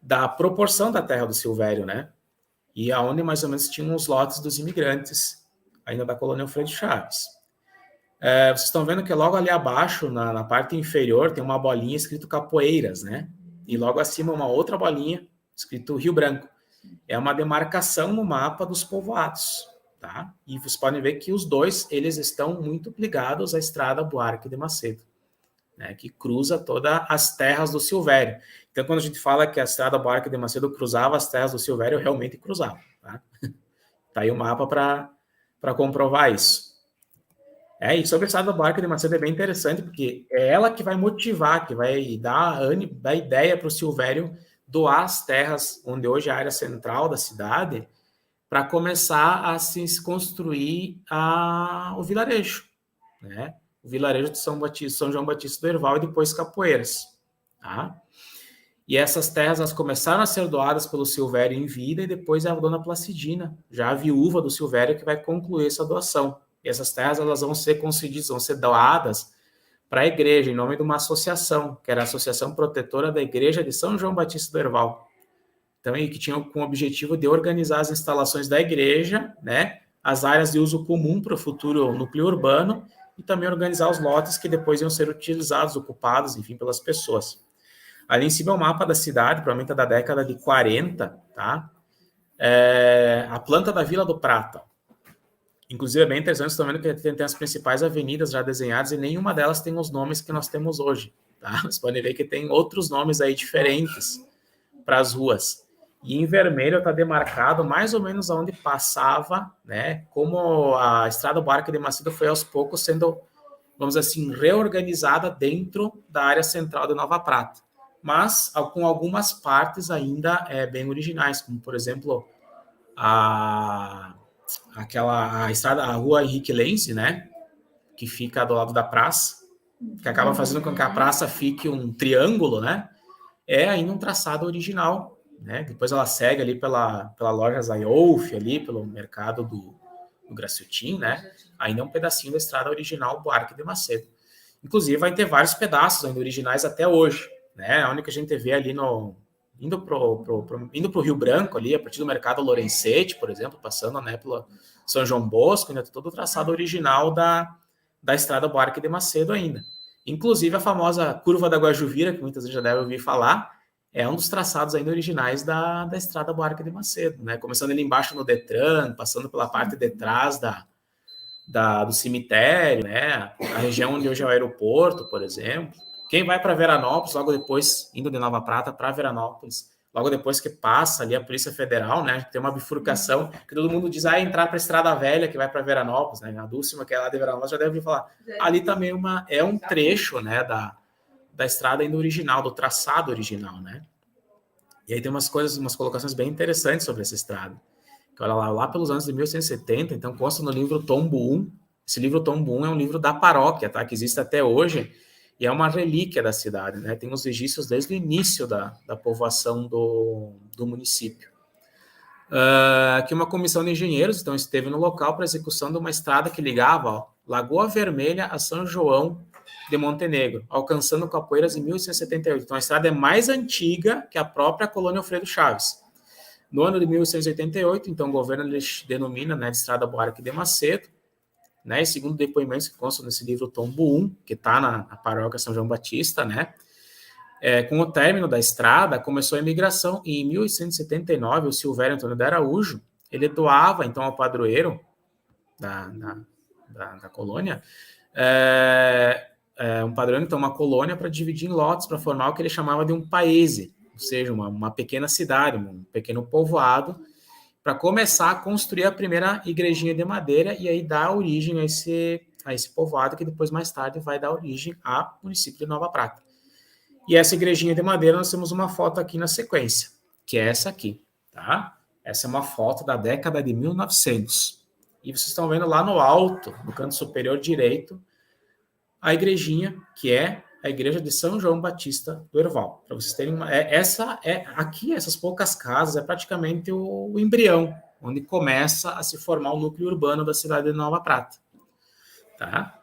da proporção da terra do Silvério, né? E aonde mais ou menos tinham os lotes dos imigrantes, ainda da colônia Alfredo Chaves. Vocês estão vendo que logo ali abaixo, na parte inferior, tem uma bolinha escrito Capoeiras, né? E logo acima uma outra bolinha escrito Rio Branco. É uma demarcação no mapa dos povoados, tá? E vocês podem ver que os dois, eles estão muito ligados à estrada Buarque de Macedo, né? Que cruza todas as terras do Silvério. Então, quando a gente fala que a estrada Buarque de Macedo cruzava as terras do Silvério, realmente cruzava, tá? Tá aí o mapa para comprovar isso. E sobre a estrada Buarque de Macedo é bem interessante, porque é ela que vai motivar, que vai dar ideia para o Silvério doar as terras, onde hoje é a área central da cidade, para começar a se construir o vilarejo, né? O vilarejo de São João Batista do Herval e depois Capoeiras, tá? E essas terras elas começaram a ser doadas pelo Silvério em vida, e depois é a Dona Placidina, já a viúva do Silvério, que vai concluir essa doação. E essas terras elas vão ser concedidas, vão ser doadas para a igreja, em nome de uma associação, que era a Associação Protetora da Igreja de São João Batista do Herval. Então, e que tinha com o objetivo de organizar as instalações da igreja, né, as áreas de uso comum para o futuro núcleo urbano, e também organizar os lotes que depois iam ser utilizados, ocupados, enfim, pelas pessoas. Ali em cima é o mapa da cidade, provavelmente da década de 40, tá? A planta da Vila do Prata. Inclusive, é bem interessante, vocês estão vendo que tem as principais avenidas já desenhadas e nenhuma delas tem os nomes que nós temos hoje, tá? Vocês podem ver que tem outros nomes aí diferentes para as ruas. E em vermelho está demarcado mais ou menos onde passava, né? Como a estrada Buarque de Macedo foi aos poucos sendo, vamos dizer assim, reorganizada dentro da área central de Nova Prata. Mas com algumas partes ainda bem originais, como, por exemplo, a rua Henrique Lense, né, que fica do lado da praça, que acaba fazendo com que a praça fique um triângulo, né, é ainda um traçado original, né, depois ela segue ali pela loja Zayolf, ali pelo mercado no Graciotin, né? Ainda é um pedacinho da estrada original Buarque de Macedo. Inclusive, vai ter vários pedaços ainda originais até hoje, né? Onde que a gente vê ali indo pro Rio Branco, ali, a partir do Mercado Lorencete, por exemplo, passando, né, pela São João Bosco, ainda tem todo o traçado original da estrada Buarque de Macedo ainda. Inclusive, a famosa Curva da Guajuvira, que muitas vezes já devem ouvir falar, é um dos traçados ainda originais da estrada Buarque de Macedo, né? Começando ali embaixo no Detran, passando pela parte de trás do cemitério, né? A região onde hoje é o aeroporto, por exemplo. Quem vai para Veranópolis, logo depois, indo de Nova Prata para Veranópolis, logo depois que passa ali a Polícia Federal, né? Tem uma bifurcação que todo mundo diz, entrar para a Estrada Velha que vai para Veranópolis, né? A Dúcima, que é lá de Veranópolis, já deve ouvir falar. Ali também é um trecho, né? Da estrada ainda original, do traçado original, né? E aí tem umas colocações bem interessantes sobre essa estrada. Que olha lá pelos anos de 1870, então consta no livro Tombo 1. Esse livro Tombo 1 é um livro da paróquia, tá? Que existe até hoje, e é uma relíquia da cidade, né? Tem os registros desde o início da povoação do município. Aqui uma comissão de engenheiros, então, esteve no local para execução de uma estrada que ligava Lagoa Vermelha a São João de Montenegro, alcançando Capoeiras em 1878. Então, a estrada é mais antiga que a própria colônia Alfredo Chaves. No ano de 1888, então, o governo denomina, né, de Estrada Buarque de Macedo, né, e segundo depoimentos que constam nesse livro Tombo 1, que está na paróquia São João Batista, né, com o término da estrada, começou a imigração, e em 1879, o Silvério Antônio de Araújo, ele doava, então, ao padroeiro da colônia, um padroeiro, então, uma colônia para dividir em lotes, para formar o que ele chamava de um paese, ou seja, uma pequena cidade, um pequeno povoado, para começar a construir a primeira igrejinha de madeira e aí dar origem a esse povoado, que depois, mais tarde, vai dar origem ao município de Nova Prata. E essa igrejinha de madeira, nós temos uma foto aqui na sequência, que é essa aqui, tá? Essa é uma foto da década de 1900. E vocês estão vendo lá no alto, no canto superior direito, a igrejinha, que é a igreja de São João Batista do Herval. Para vocês terem aqui, essas poucas casas, é praticamente o embrião, onde começa a se formar o núcleo urbano da cidade de Nova Prata. Tá?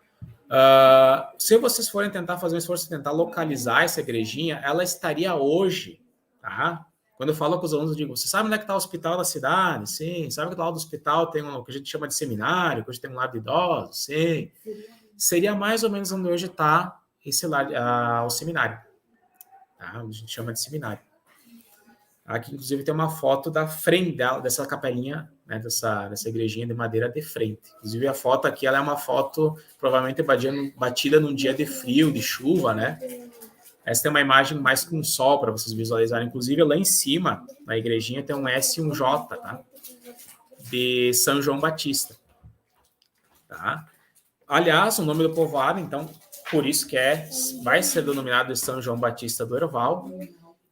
Se vocês forem tentar fazer um esforço de tentar localizar essa igrejinha, ela estaria hoje, tá? Quando eu falo com os alunos, eu digo, você sabe onde é que está o hospital da cidade? Sim. Sabe que do lado do hospital tem o que a gente chama de seminário, que hoje tem um lar de idosos? Sim. Seria mais ou menos onde hoje está o seminário, tá? A gente chama de seminário. Aqui, inclusive, tem uma foto da frente dessa capelinha, né, dessa igrejinha de madeira de frente. Inclusive, a foto aqui ela é uma foto provavelmente batida num dia de frio, de chuva, né? Essa tem uma imagem mais com sol para vocês visualizarem. Inclusive, lá em cima, na igrejinha, tem um S e um J, tá? De São João Batista. Tá? Aliás, o nome do povoado, então, por isso que vai ser denominado de São João Batista do Herval.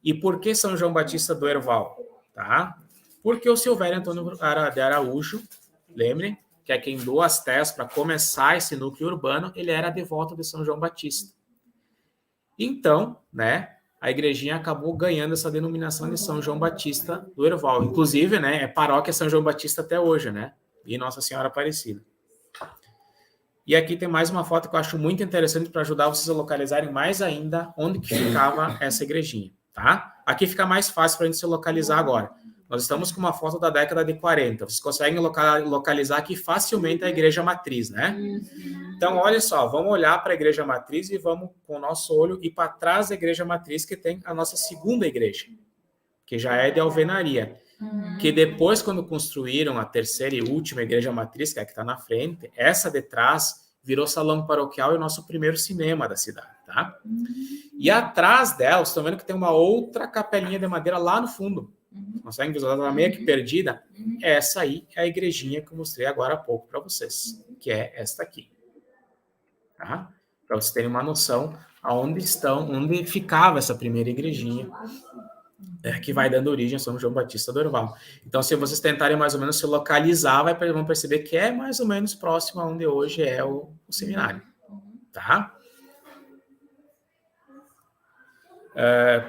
E por que São João Batista do Herval? Tá? Porque o Silvério Antônio de Araújo, lembrem, que é quem doou as terras para começar esse núcleo urbano, ele era devoto de São João Batista. Então, né, a igrejinha acabou ganhando essa denominação de São João Batista do Herval. Inclusive, né, é paróquia São João Batista até hoje, né? E Nossa Senhora Aparecida. E aqui tem mais uma foto que eu acho muito interessante para ajudar vocês a localizarem mais ainda onde que ficava essa igrejinha, tá? Aqui fica mais fácil para a gente se localizar agora. Nós estamos com uma foto da década de 40. Vocês conseguem localizar aqui facilmente a igreja matriz, né? Então, olha só, vamos olhar para a igreja matriz e vamos, com o nosso olho, ir para trás da igreja matriz, que tem a nossa segunda igreja, que já é de alvenaria. Que depois, quando construíram a terceira e última igreja matriz, que é a que está na frente, essa de trás virou salão paroquial e o nosso primeiro cinema da cidade, tá? E atrás dela, vocês estão vendo que tem uma outra capelinha de madeira lá no fundo. Conseguem visualizar? Ela meio que perdida. Essa aí é a igrejinha que eu mostrei agora há pouco para vocês, que é esta aqui. Tá? Para vocês terem uma noção onde ficava essa primeira igrejinha, que vai dando origem a São João Batista do Herval. Então, se vocês tentarem mais ou menos se localizar, vão perceber que é mais ou menos próximo a onde hoje é o seminário. Tá?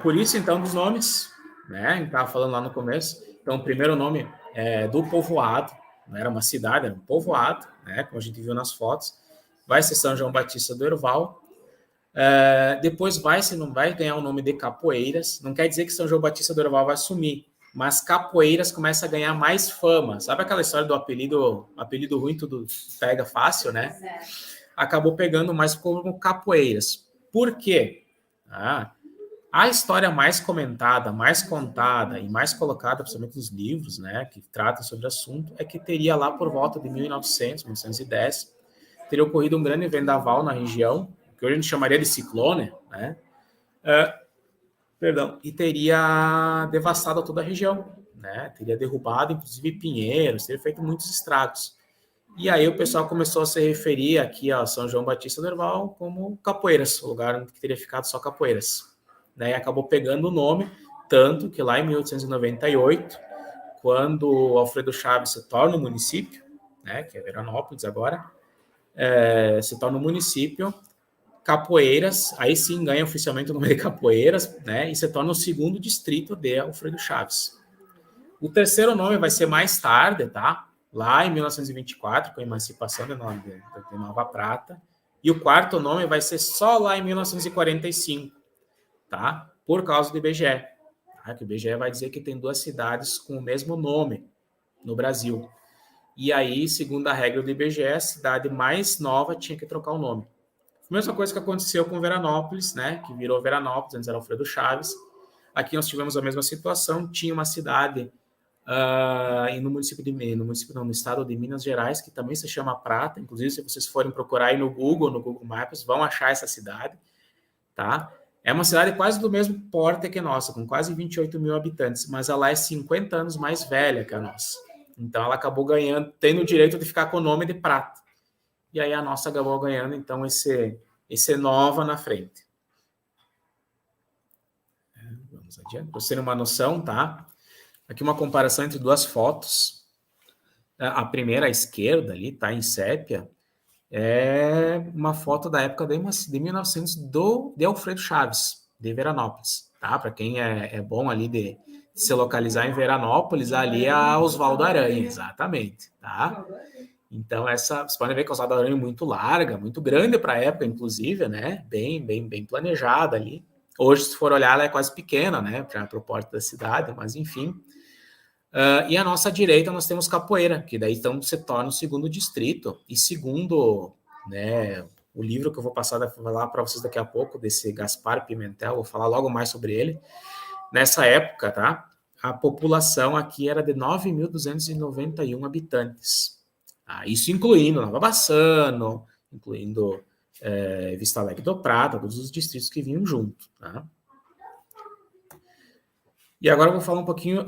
Por isso, então, dos nomes, né? A gente estava falando lá no começo. Então, o primeiro nome é do povoado, não era uma cidade, era um povoado, né, como a gente viu nas fotos. Vai ser São João Batista do Herval. Depois não vai ganhar o nome de Capoeiras. Não quer dizer que São João Batista do Herval vai sumir, mas Capoeiras começa a ganhar mais fama. Sabe aquela história do apelido ruim, tudo pega fácil, né? Acabou pegando mais como Capoeiras. Por quê? A história mais comentada, mais contada e mais colocada, principalmente nos livros, né, que tratam sobre o assunto, é que teria lá por volta de 1900, 1910, teria ocorrido um grande vendaval na região, que hoje a gente chamaria de ciclone, né? E teria devastado toda a região, né? Teria derrubado, inclusive, pinheiros, teria feito muitos estragos. E aí o pessoal começou a se referir aqui a São João Batista do Herval como Capoeiras, o lugar que teria ficado só Capoeiras. Daí acabou pegando o nome, tanto que lá em 1898, quando Alfredo Chaves se torna um município, né, que é Veranópolis agora, se torna um município, Capoeiras, aí sim ganha oficialmente o nome de Capoeiras, né, e se torna o segundo distrito de Alfredo Chaves. O terceiro nome vai ser mais tarde, tá? Lá em 1924, com a emancipação de Nova Prata, e o quarto nome vai ser só lá em 1945, tá? Por causa do IBGE. Tá? Que o IBGE vai dizer que tem 2 cidades com o mesmo nome no Brasil. E aí, segundo a regra do IBGE, a cidade mais nova tinha que trocar o nome. A mesma coisa que aconteceu com Veranópolis, né? Que virou Veranópolis, antes era Alfredo Chaves. Aqui nós tivemos a mesma situação. Tinha uma cidade no estado de Minas Gerais, que também se chama Prata. Inclusive, se vocês forem procurar aí no Google Maps, vão achar essa cidade, tá? É uma cidade quase do mesmo porte que a nossa, com quase 28 mil habitantes, mas ela é 50 anos mais velha que a nossa. Então, ela acabou tendo o direito de ficar com o nome de Prata. E aí, a nossa acabou ganhando, então, esse Nova na frente. Vamos adiante. Para você ter uma noção, tá? Aqui uma comparação entre 2 fotos. A primeira, à esquerda, ali, tá em sépia, é uma foto da época de 1900 de Alfredo Chaves, de Veranópolis, tá? Para quem é bom ali de se localizar em Veranópolis, ali é a Oswaldo Aranha, exatamente, tá? Então, vocês podem ver que a Oswaldo Aranha é muito larga, muito grande para a época, inclusive, né? Bem planejada ali. Hoje, se for olhar, ela é quase pequena, né? Para o porte da cidade, mas enfim. E à nossa direita nós temos Capoeira, que daí então se torna o segundo distrito, e segundo, né, o livro que eu vou passar a falar para vocês daqui a pouco, desse Gaspar Pimentel, vou falar logo mais sobre ele. Nessa época, tá, a população aqui era de 9.291 habitantes. Isso incluindo Nova Bassano, incluindo Vista Alegre do Prata, todos os distritos que vinham junto, tá? E agora eu vou falar um pouquinho,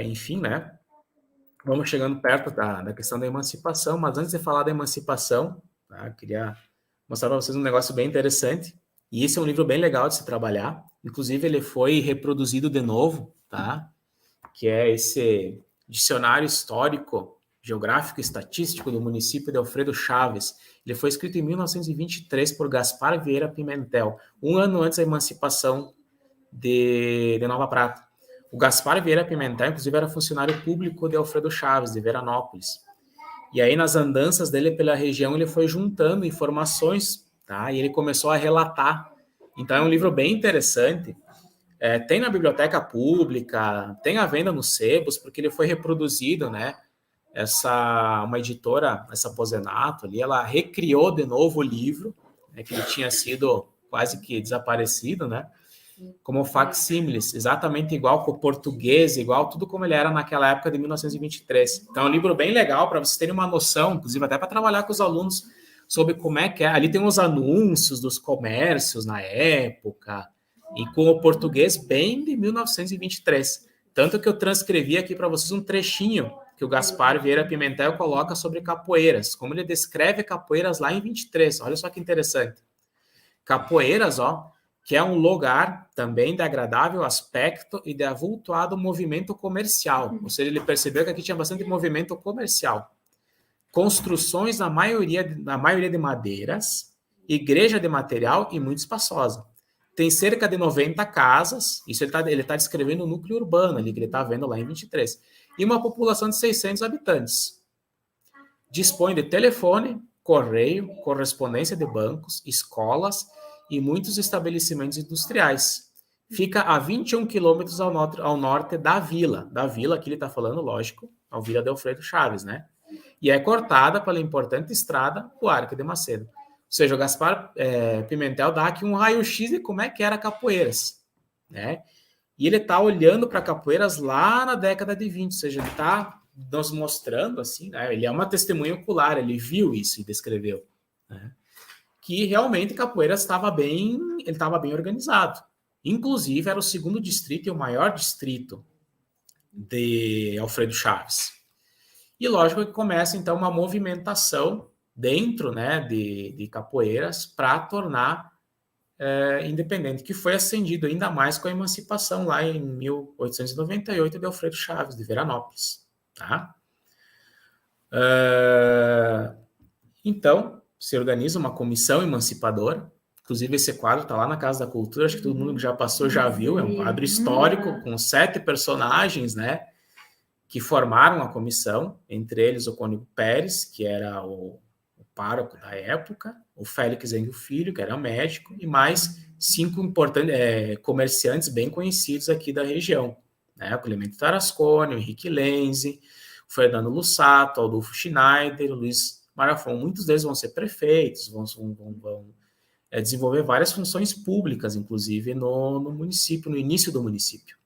enfim, né? Vamos chegando perto da questão da emancipação, mas antes de falar da emancipação, tá, eu queria mostrar para vocês um negócio bem interessante. E esse é um livro bem legal de se trabalhar. Inclusive, ele foi reproduzido de novo, tá? Que é esse Dicionário Histórico, Geográfico e Estatístico do município de Alfredo Chaves. Ele foi escrito em 1923 por Gaspar Vieira Pimentel, um ano antes da emancipação de Nova Prata. O Gaspar Vieira Pimentel, inclusive, era funcionário público de Alfredo Chaves, de Veranópolis. E aí, nas andanças dele pela região, ele foi juntando informações, tá? E ele começou a relatar. Então, é um livro bem interessante. Tem na biblioteca pública, tem à venda nos sebos, porque ele foi reproduzido, né? Uma editora, essa Pozenato ali, ela recriou de novo o livro, né, que ele tinha sido quase que desaparecido, né? Como facsímiles, exatamente igual com o português, igual tudo como ele era naquela época de 1923. Então é um livro bem legal para vocês terem uma noção, inclusive até para trabalhar com os alunos sobre como é que é. Ali tem os anúncios dos comércios na época, e com o português bem de 1923. Tanto que eu transcrevi aqui para vocês um trechinho que o Gaspar Vieira Pimentel coloca sobre Capoeiras, como ele descreve Capoeiras lá em 23. Olha só que interessante. Capoeiras, que é um lugar também de agradável aspecto e de avultuado movimento comercial. Ou seja, ele percebeu que aqui tinha bastante movimento comercial. Construções, na maioria de madeiras, igreja de material e muito espaçosa. tem cerca de 90 casas, isso ele tá descrevendo o núcleo urbano ali, que ele está vendo lá em 23, e uma população de 600 habitantes. Dispõe de telefone, correio, correspondência de bancos, escolas e muitos estabelecimentos industriais. Fica a 21 quilômetros ao norte da vila que ele está falando, lógico, a Vila de Alfredo Chaves, né? E é cortada pela importante estrada Buarque de Macedo. Ou seja, o Gaspar Pimentel dá aqui um raio-x de como é que era Capoeiras, né? E ele está olhando para Capoeiras lá na década de 20, ou seja, ele está nos mostrando, assim, né? Ele é uma testemunha ocular, ele viu isso e descreveu, né? Que realmente Capoeiras estava bem organizado. Inclusive, era o segundo distrito e o maior distrito de Alfredo Chaves. E lógico que começa, então, uma movimentação dentro, né, de Capoeiras para tornar independente, que foi acendido ainda mais com a emancipação lá em 1898 de Alfredo Chaves, de Veranópolis. Tá? Então, se organiza uma comissão emancipadora. Inclusive, esse quadro está lá na Casa da Cultura, acho que todo mundo que já passou já viu, é um quadro histórico com 7 personagens, né, que formaram a comissão, entre eles o Cônego Pérez, que era o pároco da época, o Félix Engel Filho, que era médico, e mais 5 importantes comerciantes bem conhecidos aqui da região, né, o Clemente Tarasconi, o Henrique Lenzi, o Fernando Lussato, o Adolfo Schneider, o Luiz Marafon. Muitos deles vão ser prefeitos, vão desenvolver várias funções públicas, inclusive no município, no início do município.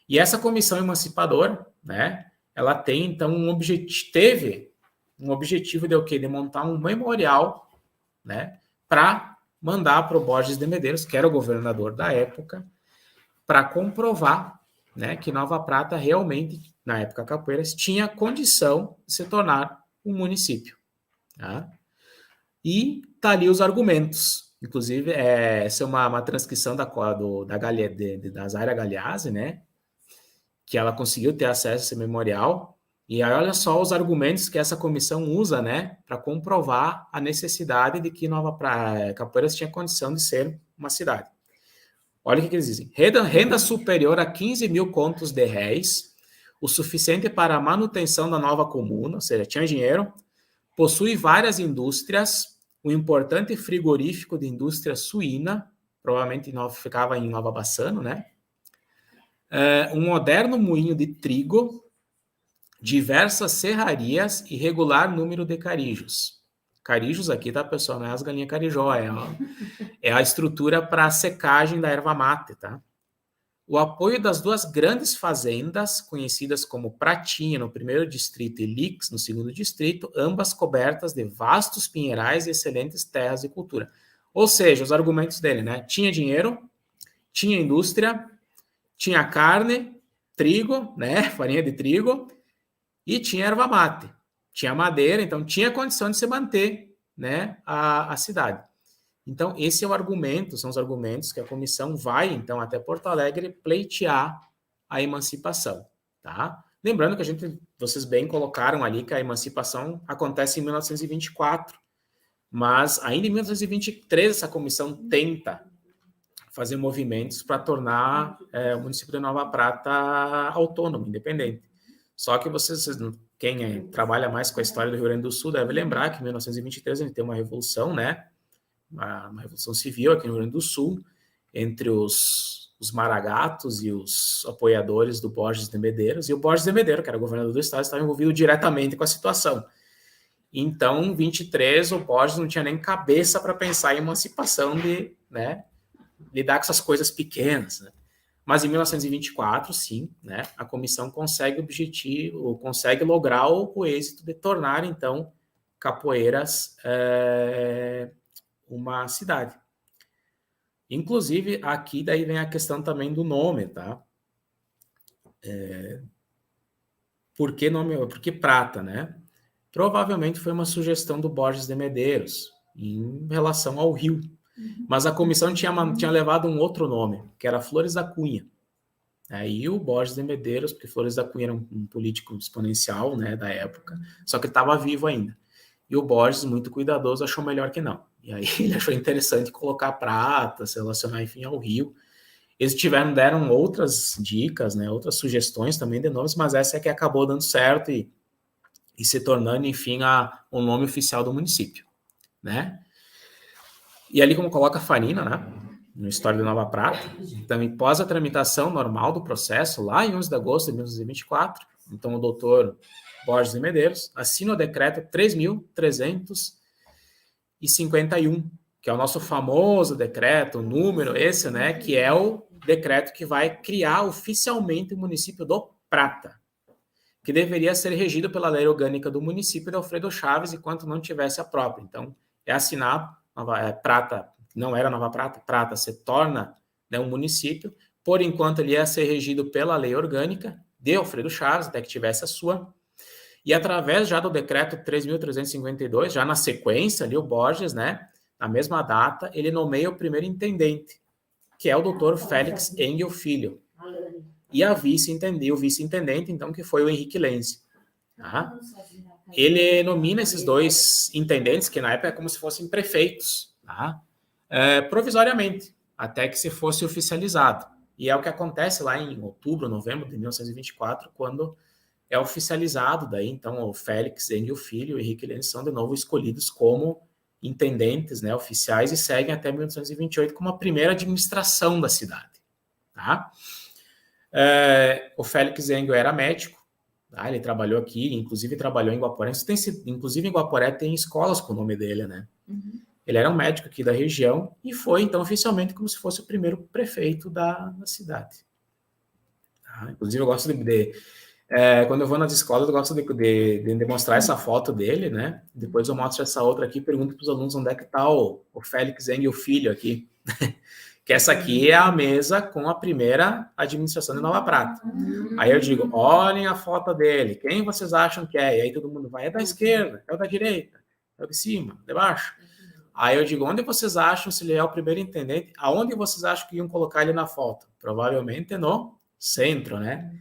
E essa comissão emancipadora, né, ela tem, então, teve um objetivo de o quê? De montar um memorial, né, para mandar para o Borges de Medeiros, que era o governador da época, para comprovar, né, que Nova Prata realmente, na época Capoeiras, tinha condição de se tornar um município. Tá? E tá ali os argumentos. Inclusive, essa é uma transcrição da Zaira Galeazzi, né? Que ela conseguiu ter acesso a esse memorial. E aí, olha só os argumentos que essa comissão usa, né? Para comprovar a necessidade de que Capoeiras tinha condição de ser uma cidade. Olha o que eles dizem. Renda superior a 15 mil contos de réis, o suficiente para a manutenção da nova comuna, ou seja, tinha dinheiro, possui várias indústrias, um importante frigorífico de indústria suína, provavelmente ficava em Nova Bassano, né? Um moderno moinho de trigo, diversas serrarias e regular número de carijos. Carijos aqui, tá, pessoal? Não é as galinhas carijó, é a estrutura para secagem da erva mate, tá? O apoio das 2 grandes fazendas, conhecidas como Pratinha, no primeiro distrito, e Lix, no segundo distrito, ambas cobertas de vastos pinheirais e excelentes terras de cultura. Ou seja, os argumentos dele, né? Tinha dinheiro, tinha indústria, tinha carne, trigo, né? Farinha de trigo, e tinha erva mate. Tinha madeira, então tinha condição de se manter, né, a cidade. Então, esse é o argumento, são os argumentos que a comissão vai, então, até Porto Alegre pleitear a emancipação, tá? Lembrando que vocês bem colocaram ali que a emancipação acontece em 1924, mas ainda em 1923 essa comissão tenta fazer movimentos para tornar o município de Nova Prata autônomo, independente. Só que quem trabalha mais com a história do Rio Grande do Sul deve lembrar que em 1923 a gente tem uma revolução, né? Uma revolução civil aqui no Rio Grande do Sul, entre os maragatos e os apoiadores do Borges de Medeiros, e o Borges de Medeiros, que era governador do estado, estava envolvido diretamente com a situação. Então, em 23, o Borges não tinha nem cabeça para pensar em emancipação né, lidar com essas coisas pequenas, né? Mas em 1924, sim, né, a comissão consegue lograr o êxito de tornar, então, Capoeiras uma cidade. Inclusive, aqui daí vem a questão também do nome, tá? Por que Prata, né? Provavelmente foi uma sugestão do Borges de Medeiros em relação ao rio. Mas a comissão tinha levado um outro nome, que era Flores da Cunha. Aí o Borges de Medeiros, porque Flores da Cunha era um político exponencial, né, da época, só que ele estava vivo ainda. E o Borges, muito cuidadoso, achou melhor que não. E aí ele achou interessante colocar prata, se relacionar, enfim, ao rio. Eles deram outras dicas, né, outras sugestões também de nomes, mas essa é que acabou dando certo e se tornando, enfim, o nome oficial do município, né? E ali como coloca Farina, né, no História de Nova Prata, também pós a tramitação normal do processo, lá em 11 de agosto de 1924, então o doutor Borges de Medeiros assina o decreto 3.351, que é o nosso famoso decreto, o número esse, né, que é o decreto que vai criar oficialmente o município do Prata, que deveria ser regido pela lei orgânica do município de Alfredo Chaves, enquanto não tivesse a própria. Então, é assinado, Prata, não era Nova Prata, Prata se torna, né, um município, por enquanto ele ia ser regido pela lei orgânica de Alfredo Chaves, até que tivesse a sua, e através já do decreto 3.352, já na sequência ali, o Borges, né, na mesma data, ele nomeia o primeiro intendente, que é o doutor Félix Engel Filho, e o vice-intendente, então, que foi o Henrique Lenz. Tá? Ele nomina esses dois intendentes, que na época é como se fossem prefeitos, tá? Provisoriamente, até que se fosse oficializado. E é o que acontece lá em outubro, novembro de 1924, quando é oficializado, daí então o Félix Engel Filho e o Henrique Lenz são de novo escolhidos como intendentes, né, oficiais, e seguem até 1928 como a primeira administração da cidade. Tá? O Félix Engel era médico, tá? Ele trabalhou aqui, inclusive trabalhou em Guaporé. Inclusive em Guaporé tem escolas com o nome dele, né? Uhum. Ele era um médico aqui da região e foi, então, oficialmente como se fosse o primeiro prefeito da cidade. Tá? Inclusive, eu gosto quando eu vou nas escolas, eu gosto de demonstrar essa foto dele, né? Depois eu mostro essa outra aqui e pergunto para os alunos onde é que está o Félix Engel Filho aqui. Que essa aqui é a mesa com a primeira administração de Nova Prata. Aí eu digo, olhem a foto dele, quem vocês acham que é? E aí todo mundo vai, é da esquerda, é o da direita, é o de cima, de baixo. Aí eu digo, onde vocês acham, se ele é o primeiro intendente, aonde vocês acham que iam colocar ele na foto? Provavelmente no centro, né?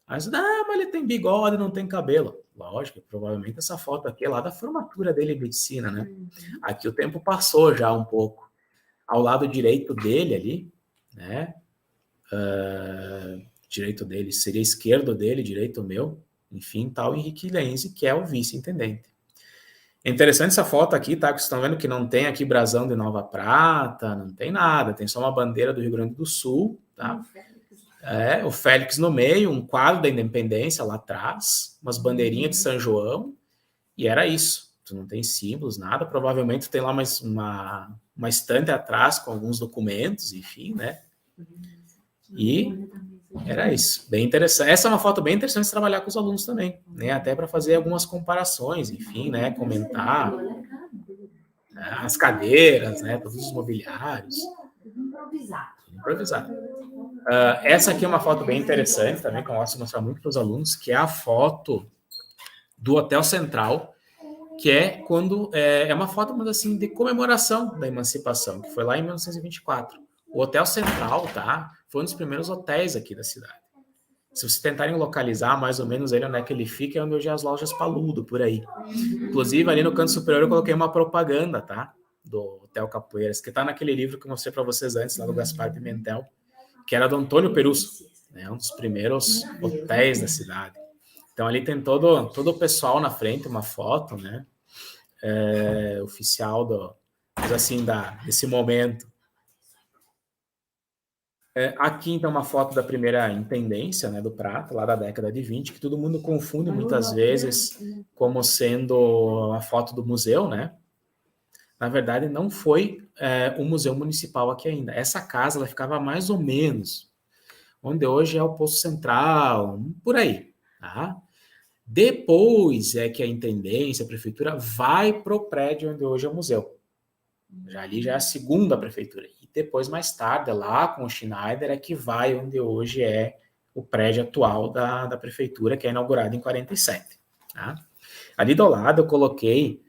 Aí eu digo, mas ele tem bigode, não tem cabelo. Lógico, provavelmente essa foto aqui é lá da formatura dele em medicina, né? Aqui o tempo passou já um pouco. Ao lado direito dele ali, né? Direito dele seria esquerdo dele, direito meu, enfim, tá o Henrique Lenz, que é o vice-intendente. É interessante essa foto aqui, tá? Que vocês estão vendo que não tem aqui brasão de Nova Prata, não tem nada, tem só uma bandeira do Rio Grande do Sul, tá? O Félix no meio, um quadro da Independência lá atrás, umas bandeirinhas de São João, e era isso. Não tem símbolos, nada. Provavelmente tem lá uma estante atrás com alguns documentos, enfim, né? E era isso. Bem interessante. Essa é uma foto bem interessante de trabalhar com os alunos também, né? Até para fazer algumas comparações, enfim, né? Comentar as cadeiras, né? Todos os mobiliários. Improvisado. Essa aqui é uma foto bem interessante também, que eu gosto de mostrar muito para os alunos, que é a foto do Hotel Central, que é quando é uma foto, mas assim, de comemoração da emancipação, que foi lá em 1924. O Hotel Central, tá? Foi um dos primeiros hotéis aqui da cidade. Se vocês tentarem localizar mais ou menos ele, onde é que ele fica, é onde hoje é as lojas Paludo, por aí. Inclusive, ali no canto superior eu coloquei uma propaganda, tá? Do Hotel Capoeiras, que tá naquele livro que eu mostrei para vocês antes, lá do Gaspar Pimentel, que era do Antônio Perusso, né? Um dos primeiros hotéis da cidade. Então, ali tem todo o pessoal na frente, uma foto, né? Oficial desse momento. Aqui, então, uma foto da primeira intendência, né, do Prata, lá da década de 20, que todo mundo confunde muitas vezes como sendo a foto do museu, né? Na verdade, não foi o museu municipal aqui ainda. Essa casa, ela ficava mais ou menos onde hoje é o Poço Central, por aí, tá? Depois é que a intendência, a prefeitura, vai para o prédio onde hoje é o museu. Ali já é a segunda prefeitura. E depois, mais tarde, lá com o Schneider, é que vai onde hoje é o prédio atual da prefeitura, que é inaugurado em 47. Tá? Ali do lado eu coloquei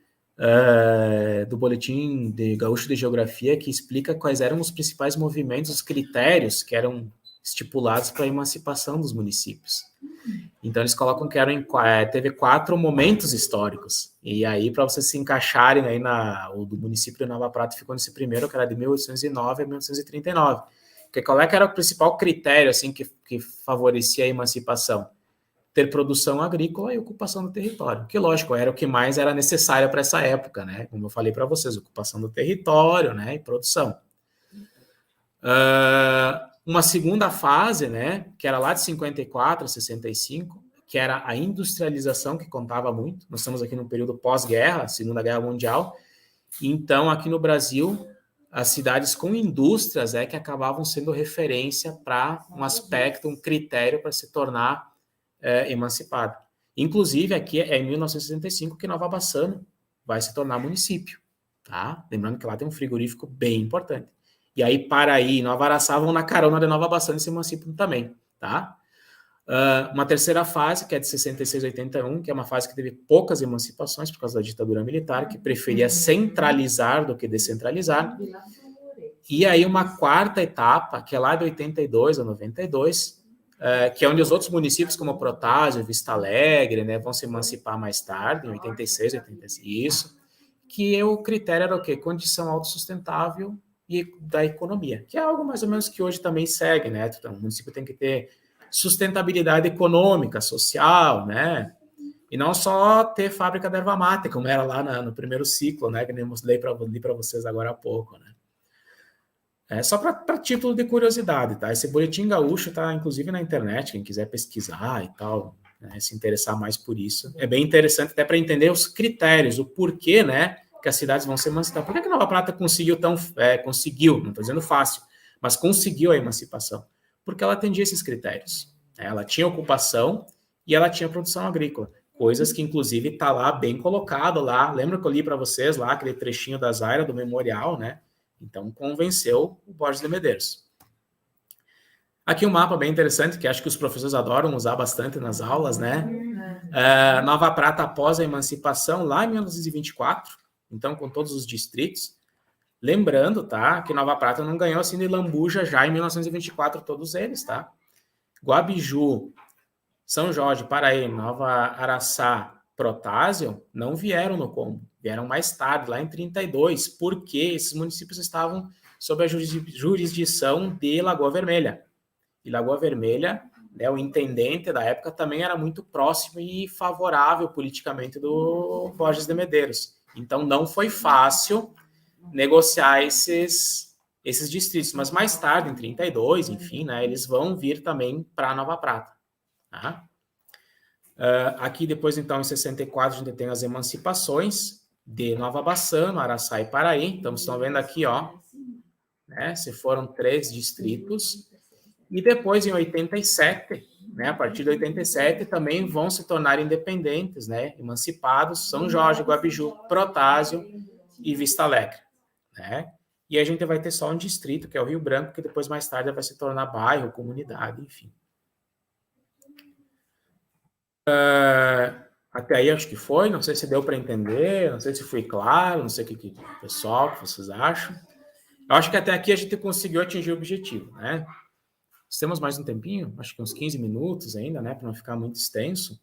do Boletim de Gaúcho de Geografia, que explica quais eram os principais movimentos, os critérios que eram estipulados para a emancipação dos municípios. Então, eles colocam que teve 4 momentos históricos. E aí, para vocês se encaixarem aí o do município de Nova Prata ficou nesse primeiro, que era de 1809 a 1839. Porque qual é que era o principal critério assim, que favorecia a emancipação? Ter produção agrícola e ocupação do território. Que, lógico, era o que mais era necessário para essa época, né? Como eu falei para vocês, ocupação do território, né? E produção. Uma segunda fase, né, que era lá de 54 a 65, que era a industrialização, que contava muito. Nós estamos aqui no período pós-guerra, Segunda Guerra Mundial. Então, aqui no Brasil, as cidades com indústrias que acabavam sendo referência para um aspecto, um critério para se tornar emancipado. Inclusive, aqui é em 1965 que Nova Bassano vai se tornar município. Tá? Lembrando que lá tem um frigorífico bem importante. E aí, Paraí e Nova Araçá vão na carona de Nova Bassano e se emancipam também, tá? Uma terceira fase, que é de 66 a 81, que é uma fase que teve poucas emancipações por causa da ditadura militar, que preferia centralizar do que descentralizar. E aí, uma quarta etapa, que é lá de 82 a 92, que é onde os outros municípios, como Protásio, Vista Alegre, né, vão se emancipar mais tarde, em 86, 86, isso, que o critério era o quê? Condição autossustentável e da economia, que é algo mais ou menos que hoje também segue, né? Então, o município tem que ter sustentabilidade econômica, social, né? E não só ter fábrica de erva mate, como era lá no primeiro ciclo, né? Que nem li para vocês agora há pouco, né? Só para título de curiosidade, tá? Esse boletim gaúcho tá, inclusive, na internet, quem quiser pesquisar e tal, né? Se interessar mais por isso. É bem interessante até para entender os critérios, o porquê, né? Que as cidades vão se emancipar. Por que Nova Prata conseguiu conseguiu, não estou dizendo fácil, mas conseguiu a emancipação? Porque ela atendia esses critérios. Ela tinha ocupação e ela tinha produção agrícola. Coisas que, inclusive, está lá bem colocado lá. Lembra que eu li para vocês lá, aquele trechinho da Zaira, do memorial, né? Então, convenceu o Borges de Medeiros. Aqui um mapa bem interessante, que acho que os professores adoram usar bastante nas aulas, né? Nova Prata após a emancipação, lá em 1924, então, com todos os distritos. Lembrando, tá, que Nova Prata não ganhou assim de lambuja já em 1924, todos eles, tá? Guabiju, São Jorge, Paraí, Nova Araçá, Protásio, não vieram no combo. Vieram mais tarde, lá em 32, porque esses municípios estavam sob a jurisdição de Lagoa Vermelha. E Lagoa Vermelha, né, o intendente da época também era muito próximo e favorável politicamente do Borges de Medeiros. Então, não foi fácil negociar esses distritos, mas mais tarde, em 32, enfim, né, eles vão vir também para Nova Prata. Tá? Aqui, depois, então, em 64, a gente tem as emancipações de Nova Bassano, Araçá e Paraí. Então, vocês estão vendo aqui, ó, né, se foram 3 distritos. E depois, em 87, né, a partir de 87, também vão se tornar independentes, né, emancipados, São Jorge, Guabiju, Protásio e Vista Alegre, né? E a gente vai ter só um distrito, que é o Rio Branco, que depois, mais tarde, vai se tornar bairro, comunidade, enfim. Até aí acho que foi, não sei se deu para entender, não sei se foi claro, não sei o que pessoal, que vocês acham. Eu acho que até aqui a gente conseguiu atingir o objetivo, né? Temos mais um tempinho, acho que uns 15 minutos ainda, né, para não ficar muito extenso.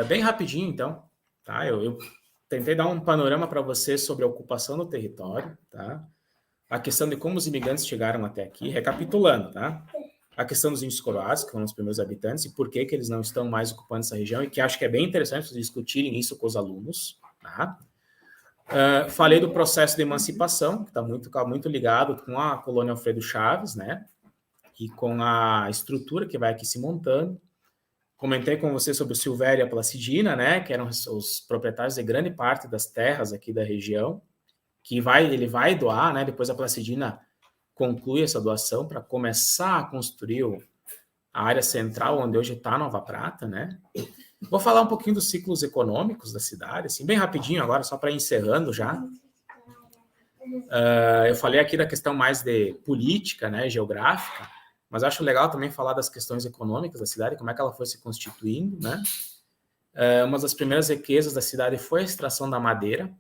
Bem rapidinho, então, tá? Eu tentei dar um panorama para vocês sobre a ocupação do território, tá? A questão de como os imigrantes chegaram até aqui, recapitulando, tá? A questão dos índios coroados, que foram os primeiros habitantes, e por que eles não estão mais ocupando essa região, e que acho que é bem interessante vocês discutirem isso com os alunos, tá? Falei do processo de emancipação, que está muito ligado com a colônia Alfredo Chaves, né? E com a estrutura que vai aqui se montando. Comentei com você sobre o Silvério e a Placidina, né, que eram os proprietários de grande parte das terras aqui da região, que ele vai doar, né, depois a Placidina conclui essa doação para começar a construir a área central, onde hoje está Nova Prata, né. Vou falar um pouquinho dos ciclos econômicos da cidade, assim, bem rapidinho agora, só para ir encerrando já. Eu falei aqui da questão mais de política, né, geográfica, mas acho legal também falar das questões econômicas da cidade, como é que ela foi se constituindo, né? Uma das primeiras riquezas da cidade foi a extração da madeira,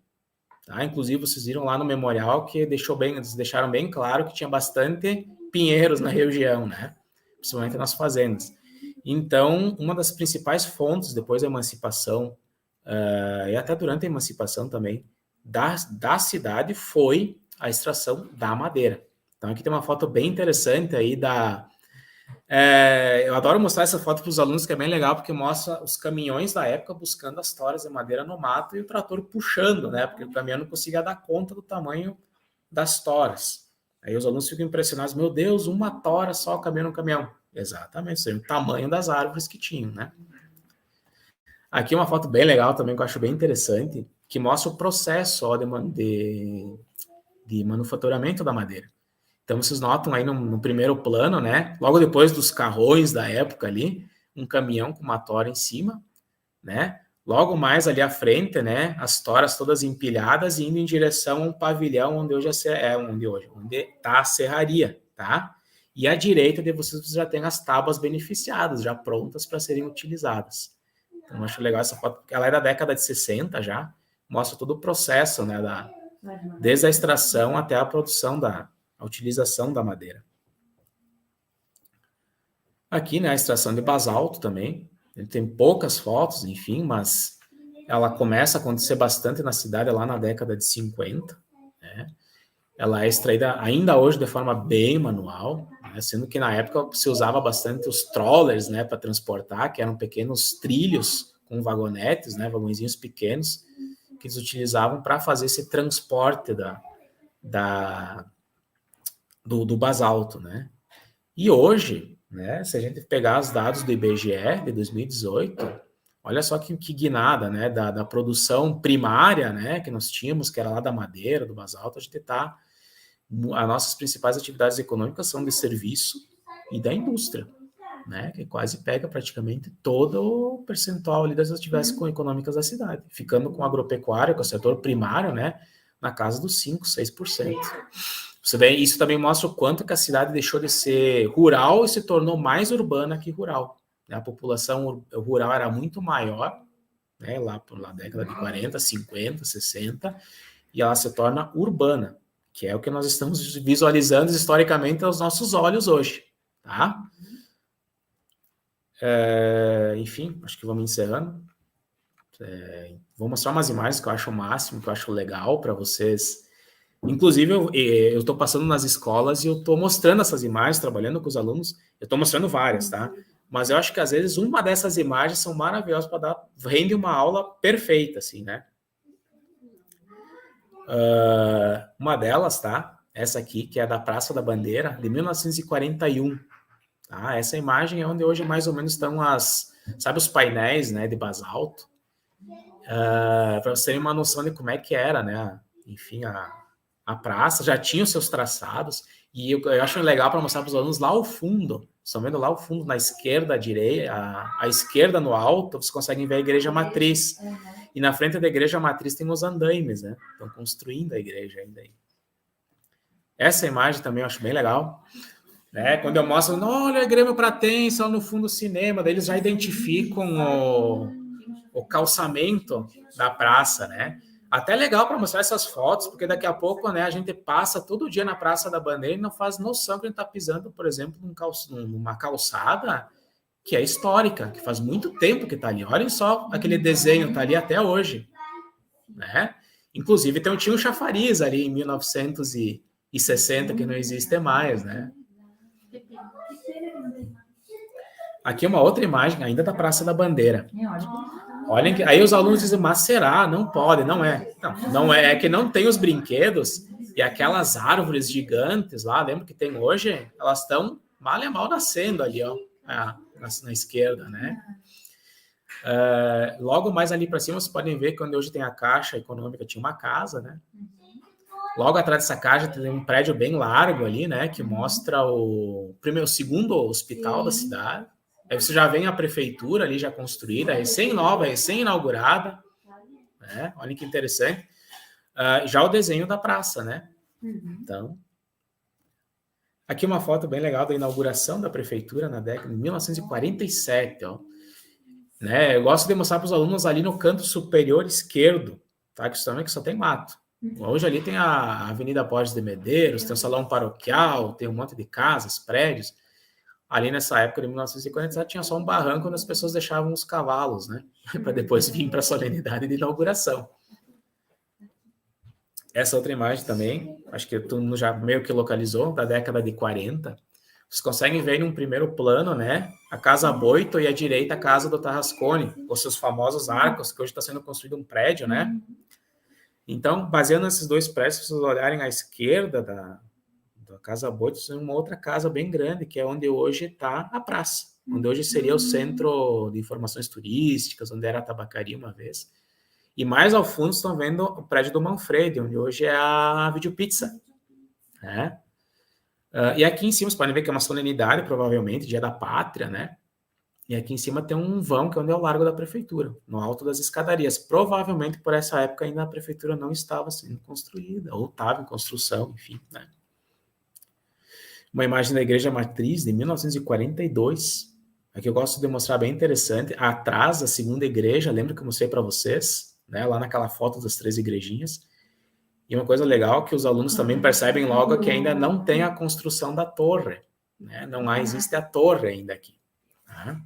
tá? Inclusive, vocês viram lá no memorial que eles deixaram bem claro que tinha bastante pinheiros na região, né? Principalmente nas fazendas. Então, uma das principais fontes, depois da emancipação, e até durante a emancipação também, da cidade foi a extração da madeira. Então, aqui tem uma foto bem interessante aí eu adoro mostrar essa foto para os alunos, que é bem legal, porque mostra os caminhões da época buscando as toras de madeira no mato e o trator puxando, né? Porque o caminhão não conseguia dar conta do tamanho das toras. Aí os alunos ficam impressionados, meu Deus, uma tora só cabendo no caminhão. Exatamente, isso aí, o tamanho das árvores que tinham, né? Aqui uma foto bem legal também, que eu acho bem interessante, que mostra o processo ó, de manufaturamento da madeira. Então, vocês notam aí no primeiro plano, né? Logo depois dos carrões da época ali, um caminhão com uma tora em cima, né? Logo mais ali à frente, né? As toras todas empilhadas e indo em direção a um pavilhão onde hoje onde está a serraria, tá? E à direita de vocês já tem as tábuas beneficiadas, já prontas para serem utilizadas. Então, eu acho legal essa foto, porque ela é da década de 60 já, mostra todo o processo, né? Desde a extração até a produção a utilização da madeira. Aqui, né, a extração de basalto também. Ele tem poucas fotos, enfim, mas ela começa a acontecer bastante na cidade lá na década de 50, né? Ela é extraída ainda hoje de forma bem manual, né, sendo que na época se usava bastante os trollers, né, para transportar, que eram pequenos trilhos com vagonetes, né, vagõezinhos pequenos, que eles utilizavam para fazer esse transporte do basalto, né? E hoje, né, se a gente pegar os dados do IBGE de 2018, olha só que guinada, né, da produção primária, né, que nós tínhamos, que era lá da madeira, do basalto, as nossas principais atividades econômicas são de serviço e da indústria, né, que quase pega praticamente todo o percentual ali das atividades econômicas da cidade, ficando com o agropecuário, com o setor primário, né, na casa dos 5%, 6%. Isso também mostra o quanto que a cidade deixou de ser rural e se tornou mais urbana que rural. A população rural era muito maior, né, lá na década de 40, 50, 60, e ela se torna urbana, que é o que nós estamos visualizando historicamente aos nossos olhos hoje. Tá? Enfim, acho que vamos encerrando. Vou mostrar umas imagens que eu acho o máximo, que eu acho legal para vocês. Inclusive, eu estou passando nas escolas e eu estou mostrando essas imagens, trabalhando com os alunos. Eu estou mostrando várias, tá? Mas eu acho que, às vezes, uma dessas imagens são maravilhosas para rende uma aula perfeita, assim, né? Uma delas, tá? Essa aqui, que é da Praça da Bandeira, de 1941. Tá? Essa imagem é onde hoje mais ou menos estão sabe, os painéis, né, de basalto? Para vocês terem uma noção de como é que era, né? Enfim, a praça já tinha os seus traçados, e eu acho legal para mostrar para os alunos lá ao fundo. Estão vendo lá ao fundo, na esquerda, à direita, à esquerda no alto, vocês conseguem ver a igreja matriz. E na frente da igreja matriz tem os andaimes, né? Estão construindo a igreja ainda aí. Essa imagem também eu acho bem legal. Né? Quando eu mostro, olha, Grêmio Pratense, lá no fundo do cinema, daí eles já identificam o calçamento da praça, né? Até legal para mostrar essas fotos, porque daqui a pouco, né, a gente passa todo dia na Praça da Bandeira e não faz noção que a gente está pisando, por exemplo, numa calçada que é histórica, que faz muito tempo que está ali. Olhem só, aquele desenho está ali até hoje, né? Inclusive, tinha um chafariz ali em 1960, que não existe mais, né? Aqui uma outra imagem, ainda da Praça da Bandeira. Olhem que aí os alunos dizem, mas será? Não pode, não é. Não é, que não tem os brinquedos e aquelas árvores gigantes lá, lembra que tem hoje? Elas estão mal e mal nascendo ali, ó, na esquerda, né? Logo mais ali para cima, vocês podem ver que onde hoje tem a Caixa Econômica, tinha uma casa, né? Logo atrás dessa caixa tem um prédio bem largo ali, né? Que mostra o segundo hospital da cidade. Aí você já vem a prefeitura ali já construída, recém-nova, recém-inaugurada. Né? Olha que interessante. Já o desenho da praça, né? Então, aqui uma foto bem legal da inauguração da prefeitura na década de 1947. Ó. Né? Eu gosto de mostrar para os alunos ali no canto superior esquerdo, tá? Que também que só tem mato. Hoje ali tem a Avenida Borges de Medeiros, tem o Salão Paroquial, tem um monte de casas, prédios. Ali nessa época de 1947 tinha só um barranco onde as pessoas deixavam os cavalos, né? Para depois vir para a solenidade de inauguração. Essa outra imagem também, acho que tu já meio que localizou, da década de 40. Vocês conseguem ver num primeiro plano, né? A Casa Boito e à direita a Casa do Tarrascone, com seus famosos arcos, que hoje está sendo construído um prédio, né? Então, baseando nesses dois prédios, se vocês olharem à esquerda da Casa Boito, tem uma outra casa bem grande, que é onde hoje está a praça, onde hoje seria o centro de informações turísticas, onde era a tabacaria uma vez. E mais ao fundo estão vendo o prédio do Manfredi, onde hoje é a Videopizza, né? E aqui em cima, vocês podem ver que é uma solenidade, provavelmente, Dia da Pátria, né? E aqui em cima tem um vão, que é onde é o Largo da Prefeitura, no alto das escadarias. Provavelmente, por essa época, ainda a Prefeitura não estava sendo construída, ou estava em construção, enfim, né? Uma imagem da Igreja Matriz, de 1942. Aqui eu gosto de mostrar bem interessante. Atrás da segunda igreja, lembra que eu mostrei para vocês? Né? Lá naquela foto das 3 igrejinhas. E uma coisa legal que os alunos também percebem logo é que ainda não tem a construção da torre. Né? Não existe a torre ainda aqui. Tá?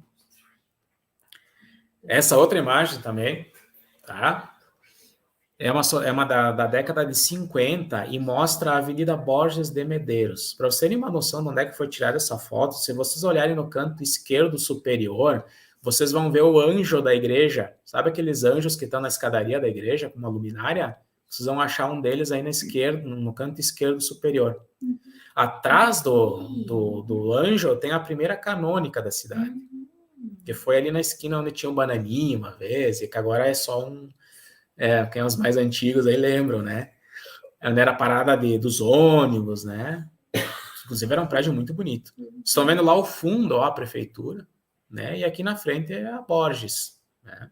Essa outra imagem também, tá? É uma da década de 50 e mostra a Avenida Borges de Medeiros. Para vocês terem uma noção de onde é que foi tirada essa foto, se vocês olharem no canto esquerdo superior, vocês vão ver o anjo da igreja. Sabe aqueles anjos que estão na escadaria da igreja com uma luminária? Vocês vão achar um deles aí no canto esquerdo superior. Atrás do anjo tem a primeira canônica da cidade, que foi ali na esquina onde tinha um bananinho uma vez, e que agora é só um... quem é os mais antigos aí lembram, né? Onde era a parada dos ônibus, né? Inclusive era um prédio muito bonito. Estão vendo lá o fundo, ó, a prefeitura, né? E aqui na frente é a Borges, né?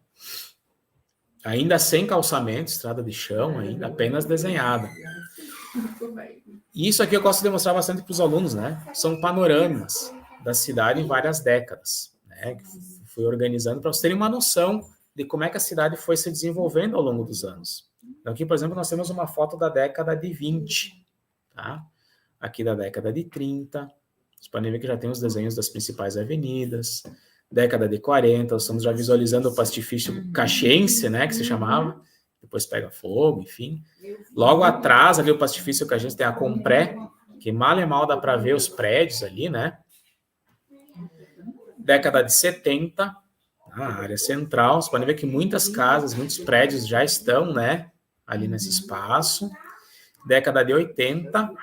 Ainda sem calçamento, estrada de chão, ainda apenas desenhada. E isso aqui eu gosto de mostrar bastante para os alunos, né? São panoramas da cidade em várias décadas, né? Que fui organizando para vocês terem uma noção de como é que a cidade foi se desenvolvendo ao longo dos anos. Então, aqui, por exemplo, nós temos uma foto da década de 20, tá? Aqui da década de 30. Vocês podem ver que já tem os desenhos das principais avenidas. Década de 40, nós estamos já visualizando o pastifício caxiense, né, que se chamava. Depois pega fogo, enfim. Logo atrás, ali o pastifício caxiense tem a Compré, que mal e mal dá para ver os prédios ali, né? Década de 70, a área central. Você pode ver que muitas casas, muitos prédios já estão, né, ali nesse espaço. Década de 80,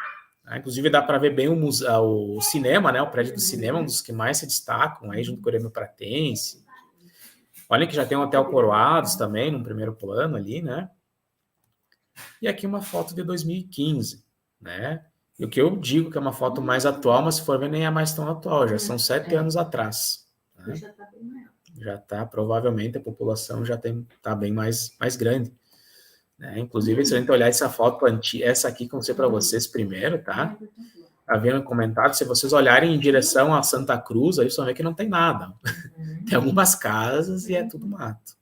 inclusive dá para ver bem o cinema, né, o prédio do cinema, um dos que mais se destacam, aí junto com o Grêmio Pratense. Olha que já tem um Hotel Coroados também, no primeiro plano ali, né? E aqui uma foto de 2015, né? E o que eu digo que é uma foto mais atual, mas se for ver nem é mais tão atual, já são 7 anos atrás. Né? Já está, provavelmente, a população já está bem mais grande. Né? Inclusive, se a gente olhar essa foto, essa aqui que eu mostrei para vocês primeiro, tá? Havia comentado, se vocês olharem em direção a Santa Cruz, aí vocês vão ver que não tem nada. Tem algumas casas e é tudo mato.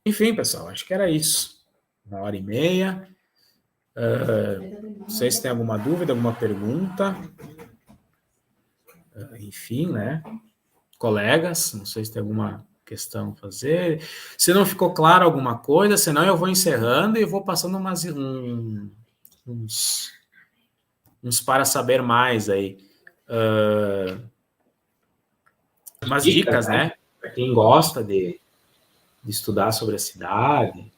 Enfim, pessoal, acho que era isso. 1h30. Não sei se tem alguma dúvida, alguma pergunta. Enfim, né? Colegas, não sei se tem alguma questão a fazer. Se não ficou claro alguma coisa, senão eu vou encerrando e vou passando uns para saber mais aí. Umas dicas, né? Para quem gosta de estudar sobre a cidade.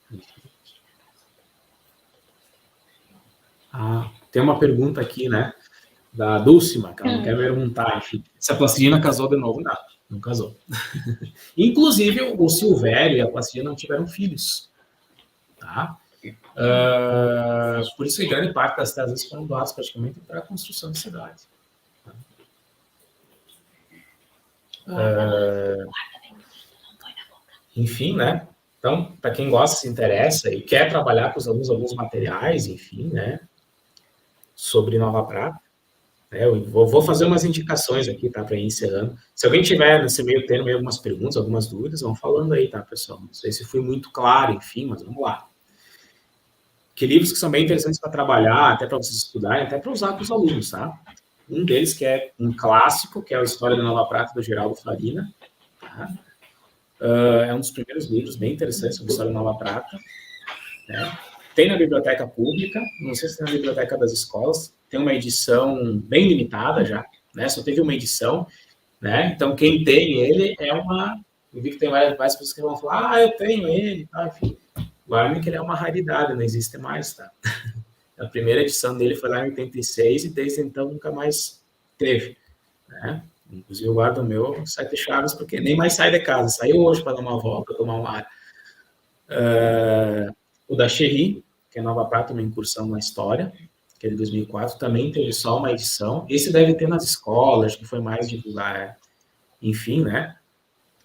Tem uma pergunta aqui, né? Da Dúlcima, que ela não quer perguntar, enfim. Se a Plastilina casou de novo, não casou. Inclusive, o Silvério e a Plastilina não tiveram filhos. Tá? Por isso que grande parte das terras foram doadas praticamente para a construção de cidades. Enfim, né? Então, para quem gosta, se interessa e quer trabalhar com os alunos alguns materiais, enfim, né? Sobre Nova Prata, Eu vou fazer umas indicações aqui, tá, para ir encerrando. Se alguém tiver nesse meio termo aí algumas perguntas, algumas dúvidas, vão falando aí, tá, pessoal? Não sei se fui muito claro, enfim, mas vamos lá. Que livros que são bem interessantes para trabalhar, até para vocês estudarem, até para usar com os alunos, tá? Um deles que é um clássico, que é a História da Nova Prata, do Geraldo Farina. Tá? É um dos primeiros livros bem interessantes sobre a História da Nova Prata. Né? Tem na biblioteca pública, não sei se tem na biblioteca das escolas, tem uma edição bem limitada já, né? Só teve uma edição, né? Então, quem tem ele é uma... Eu vi que tem várias pessoas que vão falar, eu tenho ele, tá? Enfim, guardem que ele é uma raridade, não existe mais, tá? A primeira edição dele foi lá em 86 e desde então nunca mais teve, né? Inclusive eu guardo o meu 7 chaves porque nem mais sai de casa. Saiu hoje para dar uma volta, tomar um ar. O da Cherry, que é Nova Prata, uma incursão na história, que é de 2004, também teve só uma edição. Esse deve ter nas escolas, que foi mais divulgar, enfim, né?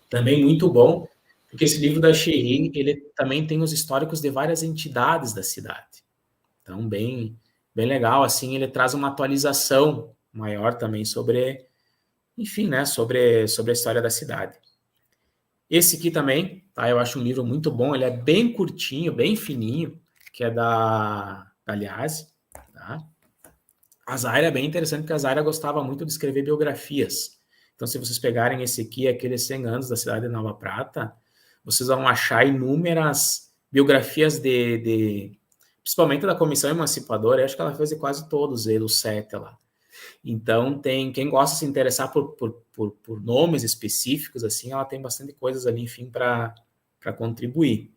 Também muito bom, porque esse livro da Cherry, ele também tem os históricos de várias entidades da cidade. Então, bem legal, assim, ele traz uma atualização maior também sobre, enfim, né, sobre a história da cidade. Esse aqui também, tá, eu acho um livro muito bom, ele é bem curtinho, bem fininho, que é da Aliase, tá? A Zaira é bem interessante, porque a Zaira gostava muito de escrever biografias. Então, se vocês pegarem esse aqui, aqueles 100 anos da cidade de Nova Prata, vocês vão achar inúmeras biografias principalmente da Comissão Emancipadora, eu acho que ela fez de quase todos eles, os 7 lá. Então, tem quem gosta de se interessar por nomes específicos, assim, ela tem bastante coisas ali, enfim, para contribuir.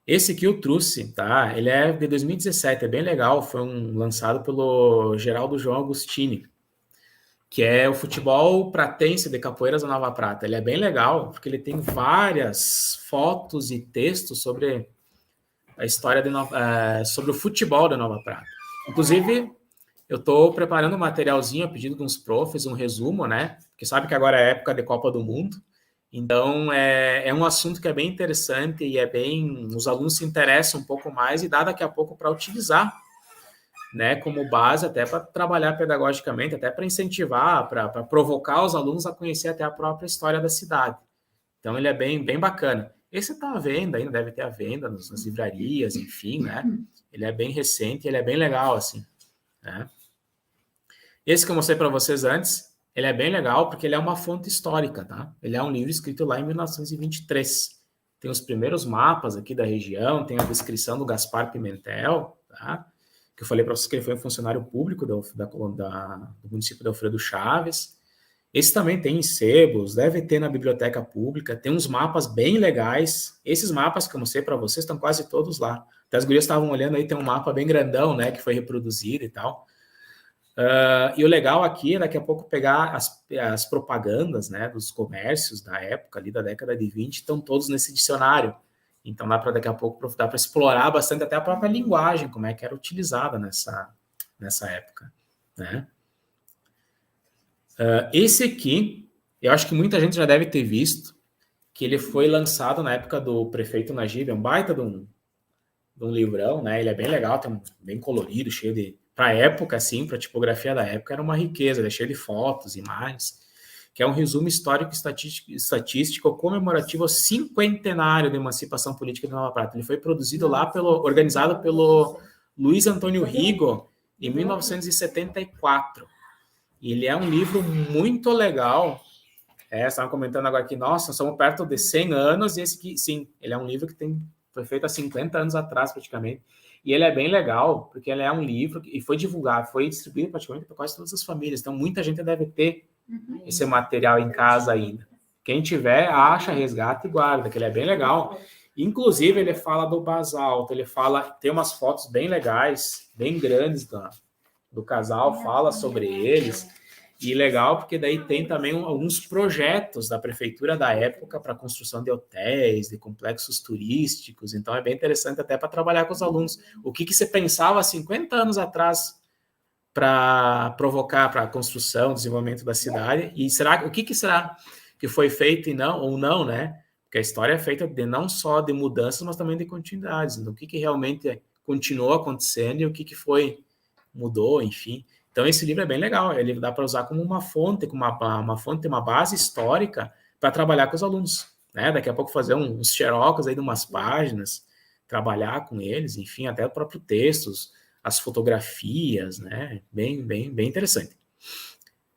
Esse aqui eu trouxe, tá? Ele é de 2017, é bem legal, foi lançado pelo Geraldo João Agostini, que é o futebol pratense de Capoeiras da Nova Prata. Ele é bem legal, porque ele tem várias fotos e textos sobre a história sobre o futebol da Nova Prata. Inclusive, eu estou preparando um materialzinho a pedido de uns profs, um resumo, né? Porque sabe que agora é época de Copa do Mundo. Então, é um assunto que é bem interessante e os alunos se interessam um pouco mais e dá daqui a pouco para utilizar, né, como base até para trabalhar pedagogicamente, até para incentivar, para provocar os alunos a conhecer até a própria história da cidade. Então, ele é bem bacana. Esse está à venda, ainda deve ter à venda nas livrarias, enfim, né? Ele é bem recente, ele é bem legal, assim, né? Esse que eu mostrei para vocês antes, ele é bem legal porque ele é uma fonte histórica, tá? Ele é um livro escrito lá em 1923. Tem os primeiros mapas aqui da região, tem a descrição do Gaspar Pimentel, tá? Que eu falei para vocês que ele foi um funcionário público do município de Alfredo Chaves. Esse também tem em sebos, deve ter na biblioteca pública, tem uns mapas bem legais. Esses mapas que eu mostrei para vocês estão quase todos lá. Até as gurias estavam olhando aí, tem um mapa bem grandão, né, que foi reproduzido e tal. E o legal aqui é daqui a pouco pegar as propagandas, né, dos comércios da época, ali da década de 20, estão todos nesse dicionário. Então dá para daqui a pouco dá para explorar bastante até a própria linguagem, como é que era utilizada nessa época, né? Esse aqui, eu acho que muita gente já deve ter visto, que ele foi lançado na época do prefeito Najib, é um baita de um livrão, né? Ele é bem legal, bem colorido, cheio de... Para a época, assim, para a tipografia da época, era uma riqueza, ele é cheio de fotos, imagens, que é um resumo histórico estatístico comemorativo ao cinquentenário da emancipação política de Nova Prata. Ele foi produzido lá, organizado pelo Luiz Antônio Rigo, em 1974. E ele é um livro muito legal. Estavam comentando agora que, nossa, somos perto de 100 anos, e esse aqui, sim, ele é um livro que foi feito há 50 anos atrás, praticamente. E ele é bem legal, porque ele é um livro que foi divulgado, foi distribuído praticamente para quase todas as famílias. Então, muita gente deve ter esse material em casa ainda. Quem tiver, acha, resgata e guarda, que ele é bem legal. Inclusive, ele fala do basalto, tem umas fotos bem legais, bem grandes do casal, fala sobre eles. E legal, porque daí tem também alguns projetos da prefeitura da época para construção de hotéis, de complexos turísticos. Então, é bem interessante até para trabalhar com os alunos. O que você pensava 50 anos atrás para provocar para a construção, desenvolvimento da cidade? E o que será que foi feito ou não, né? Porque a história é feita não só de mudanças, mas também de continuidades. Então, o que realmente continuou acontecendo e o que mudou, enfim. Então, Então, esse livro é bem legal, ele dá para usar como uma fonte, uma base histórica para trabalhar com os alunos, né? Daqui a pouco fazer uns xerox aí de umas páginas, trabalhar com eles, enfim, até o próprio textos, as fotografias, né? Bem interessante.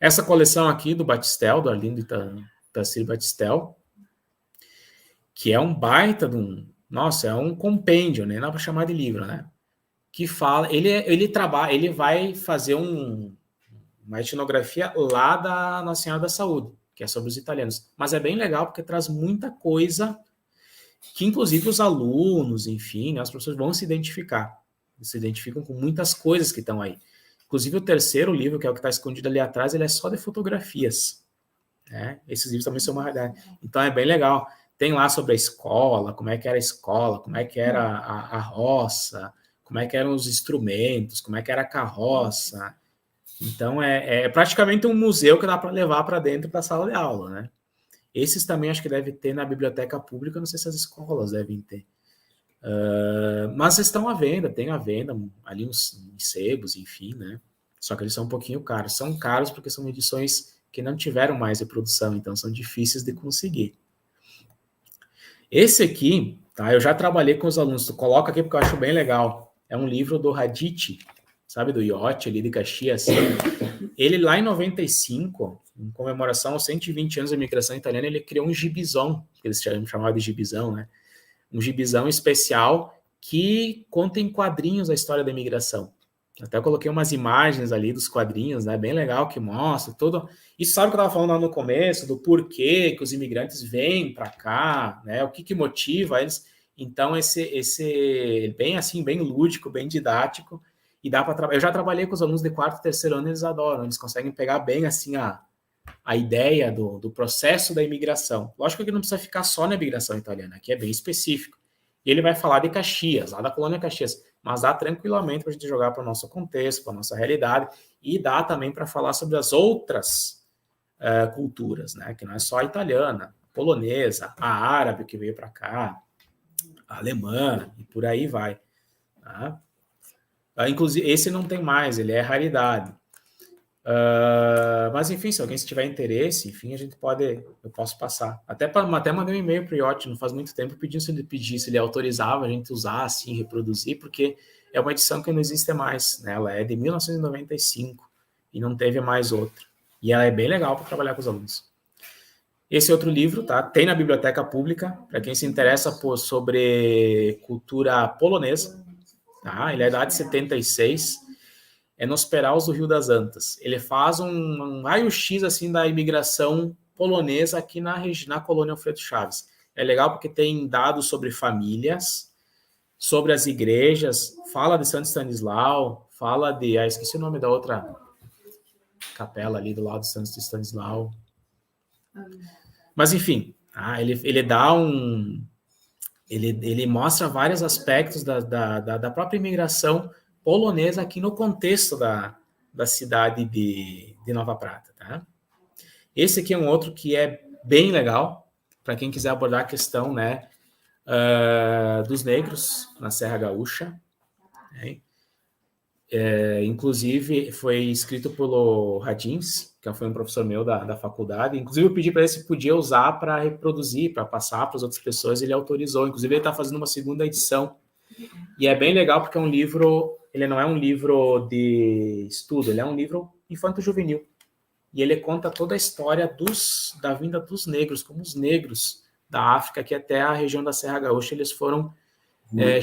Essa coleção aqui do Batistel, do Arlindo Itacílio Batistel, que é um baita de um... Nossa, é um compêndio, né? Não dá para chamar de livro, né? Que fala... Ele vai fazer uma etnografia lá da Nossa Senhora da Saúde, que é sobre os italianos. Mas é bem legal porque traz muita coisa que, inclusive, os alunos, enfim, né, as pessoas vão se identificar. Eles se identificam com muitas coisas que estão aí. Inclusive, o terceiro livro, que é o que está escondido ali atrás, ele é só de fotografias. Né? Esses livros também são uma realidade. Então, é bem legal. Tem lá sobre a escola, como é que era a escola, como é que era a roça, como é que eram os instrumentos, como é que era a carroça. Então, é praticamente um museu que dá para levar para dentro da sala de aula, né? Esses também acho que deve ter na biblioteca pública, não sei se as escolas devem ter. Mas estão à venda, tem à venda ali uns sebos, enfim, né? Só que eles são um pouquinho caros. São caros porque são edições que não tiveram mais reprodução, então são difíceis de conseguir. Esse aqui, tá? Eu já trabalhei com os alunos, tu coloca aqui porque eu acho bem legal. É um livro do Radici, sabe, do Iotti ali de Caxias. Ele lá em 95, em comemoração aos 120 anos da imigração italiana, ele criou um gibizão, que eles chamavam de gibizão, né? Um gibizão especial que conta em quadrinhos a história da imigração. Até eu coloquei umas imagens ali dos quadrinhos, né? Bem legal, que mostra tudo. Isso sabe o que eu estava falando lá no começo, do porquê que os imigrantes vêm para cá, né? O que motiva eles. Então, esse bem assim, bem lúdico, bem didático, e dá para trabalhar. Eu já trabalhei com os alunos de quarto e terceiro ano, eles adoram, eles conseguem pegar bem assim a ideia do processo da imigração. Lógico que não precisa ficar só na imigração italiana, aqui é bem específico. E ele vai falar de Caxias, lá da colônia Caxias, mas dá tranquilamente para a gente jogar para o nosso contexto, para a nossa realidade, e dá também para falar sobre as outras culturas, né? Que não é só a italiana, a polonesa, a árabe que veio para cá, a alemã, e por aí vai. Tá? Inclusive, esse não tem mais, ele é raridade. Mas enfim, se alguém tiver interesse, enfim, eu posso passar. Até mandei um e-mail para o Iotti, não faz muito tempo, pedindo se ele autorizava a gente usar, assim, reproduzir, porque é uma edição que não existe mais, né? Ela é de 1995 e não teve mais outra. E ela é bem legal para trabalhar com os alunos. Esse outro livro, tá? Tem na biblioteca pública, para quem se interessa sobre cultura polonesa, tá? Ele é da área de 76, é nos Peraus do Rio das Antas. Ele faz um raio-x assim, da imigração polonesa aqui na colônia Alfredo Chaves. É legal porque tem dados sobre famílias, sobre as igrejas, fala de Santo Stanislau, fala de... esqueci o nome da outra capela ali do lado de Santo Stanislau. Mas, enfim, ele dá Ele mostra vários aspectos da própria imigração polonesa aqui no contexto da cidade de Nova Prata, tá? Esse aqui é um outro que é bem legal, para quem quiser abordar a questão, né, dos negros na Serra Gaúcha, né? Inclusive, foi escrito pelo Radins, que foi um professor meu da faculdade. Inclusive, eu pedi para ele se podia usar para reproduzir, para passar para as outras pessoas, ele autorizou. Inclusive, ele está fazendo uma segunda edição. E é bem legal porque é um livro, ele não é um livro de estudo, ele é um livro infanto-juvenil. E ele conta toda a história da vinda dos negros, como os negros da África, que até a região da Serra Gaúcha, eles foram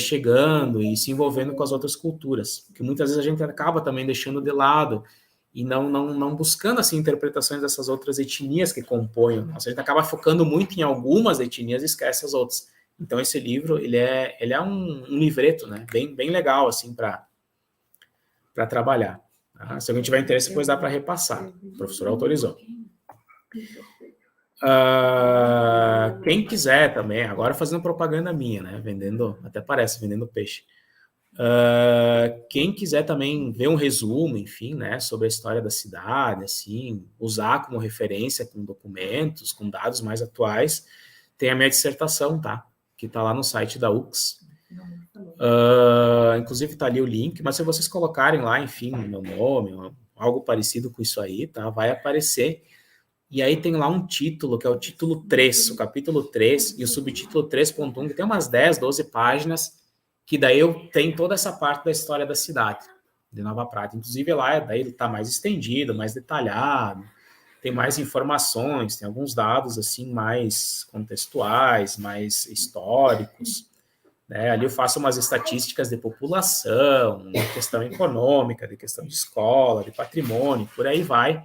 chegando e se envolvendo com as outras culturas, que muitas vezes a gente acaba também deixando de lado e não buscando assim, interpretações dessas outras etnias que compõem. A gente acaba focando muito em algumas etnias e esquece as outras. Então, esse livro, ele é um livreto, né? Bem legal, assim, para trabalhar. Tá? Se alguém tiver interesse, depois dá para repassar. O professor autorizou. Quem quiser também, agora fazendo propaganda minha, né? Até parece, vendendo peixe. Quem quiser também ver um resumo, enfim, né? Sobre a história da cidade, assim, usar como referência com documentos, com dados mais atuais, tem a minha dissertação, tá? Que está lá no site da UX. Inclusive está ali o link, mas se vocês colocarem lá, enfim, meu nome, algo parecido com isso aí, tá? Vai aparecer. E aí tem lá um título, que é o título 3, o capítulo 3, e o subtítulo 3.1, que tem umas 10, 12 páginas, que daí eu tenho toda essa parte da história da cidade de Nova Prata. Inclusive lá, daí ele está mais estendido, mais detalhado, tem mais informações, tem alguns dados assim mais contextuais, mais históricos, né? Ali eu faço umas estatísticas de população, de questão econômica, de questão de escola, de patrimônio, por aí vai.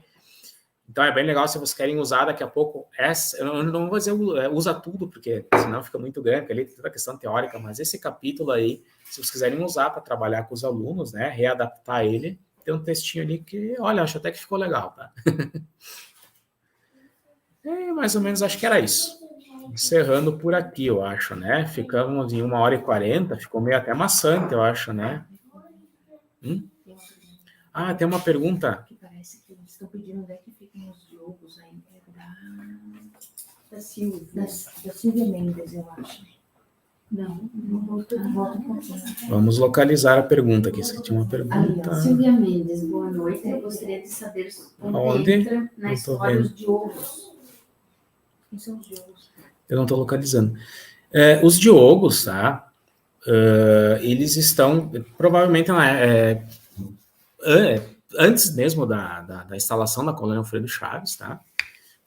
Então é bem legal se vocês querem usar daqui a pouco essa, eu não vou dizer usa tudo, porque senão fica muito grande, porque ali tem toda a questão teórica, mas esse capítulo aí, se vocês quiserem usar para trabalhar com os alunos, né, readaptar ele, tem um textinho ali que, olha, acho até que ficou legal, tá? Mais ou menos acho que era isso. Encerrando por aqui, eu acho, né? Ficamos em 1h40, ficou meio até maçante, eu acho, né? Ah, tem uma pergunta. Que parece que eles estão pedindo onde é que ficam os jogos aí. Da Silvia Mendes, eu acho. Não volta um pouquinho. Vamos localizar a pergunta aqui. Você tinha uma pergunta. Silvia Mendes, boa noite. Eu gostaria de saber onde entra na história os diogos. Quem são os diogos? Eu não estou localizando. Os diogos, tá? Eles estão provavelmente antes mesmo da instalação da colônia Alfredo Chaves, tá?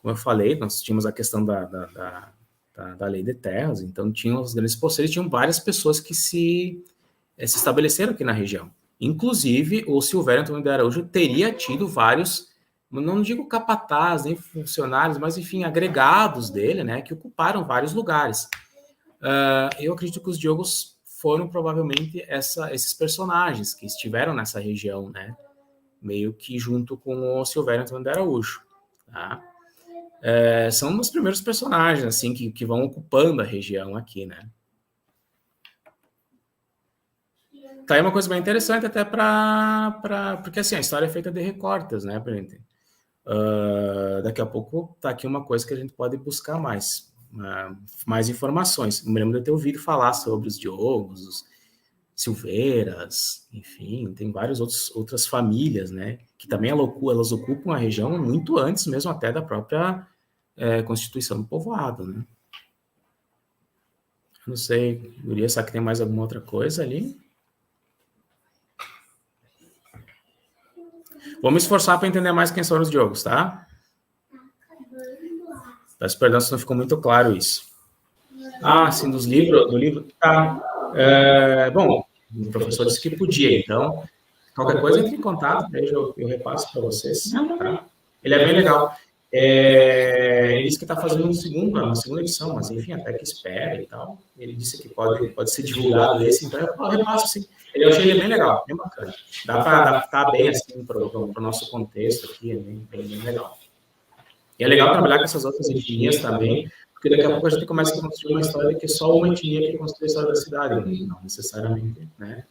Como eu falei, nós tínhamos a questão da lei de terras, então tinham os grandes poceiros, tinham várias pessoas que se estabeleceram aqui na região. Inclusive, o Silvério Antônio de Araújo teria tido vários, não digo capataz, nem funcionários, mas, enfim, agregados dele, né, que ocuparam vários lugares. Eu acredito que os diogos foram, provavelmente, esses personagens que estiveram nessa região, né, meio que junto com o Silvério Antônio de Araújo, tá? São os primeiros personagens, assim, que vão ocupando a região aqui, né? Tá aí uma coisa bem interessante até porque, assim, a história é feita de recortes, né, Brenda? Daqui a pouco tá aqui uma coisa que a gente pode buscar mais informações. Eu me lembro de ter ouvido falar sobre os diogos, os silveiras, enfim, tem várias outras famílias, né, que também elas ocupam a região muito antes mesmo até da própria constituição do povoado, né. Não sei, Guria, será que tem mais alguma outra coisa ali? Vou me esforçar para entender mais quem são os diogos, tá? Peço perdão se não ficou muito claro isso. Sim, do livro, tá. Bom, o professor disse que podia, então, qualquer coisa entre em contato, daí eu repasso para vocês, tá? Ele é bem legal. Ele disse que está fazendo uma segunda edição, mas enfim, até que espera e tal. Ele disse que pode ser divulgado esse, então eu repasso, sim. Eu achei ele bem legal, bem bacana. Dá para adaptar bem, assim, para o nosso contexto aqui, é bem legal. E é legal trabalhar com essas outras etnias também, porque daqui a pouco a gente começa a construir uma história que é só uma etnia que construi a história da cidade, não necessariamente, né?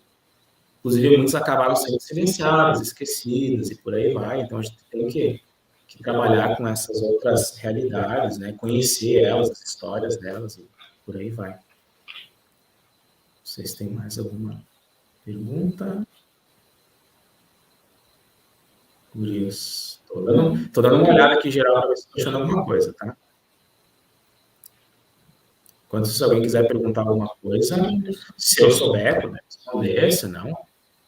Inclusive, muitos acabaram sendo silenciados, esquecidos, e por aí vai. Então, a gente tem que trabalhar com essas outras realidades, né? Conhecer elas, as histórias delas, e por aí vai. Vocês têm mais alguma pergunta? Curioso. Tô dando uma olhada aqui geral para ver se estou achando alguma coisa, tá? Quando se alguém quiser perguntar alguma coisa, se eu souber, puder responder, se não,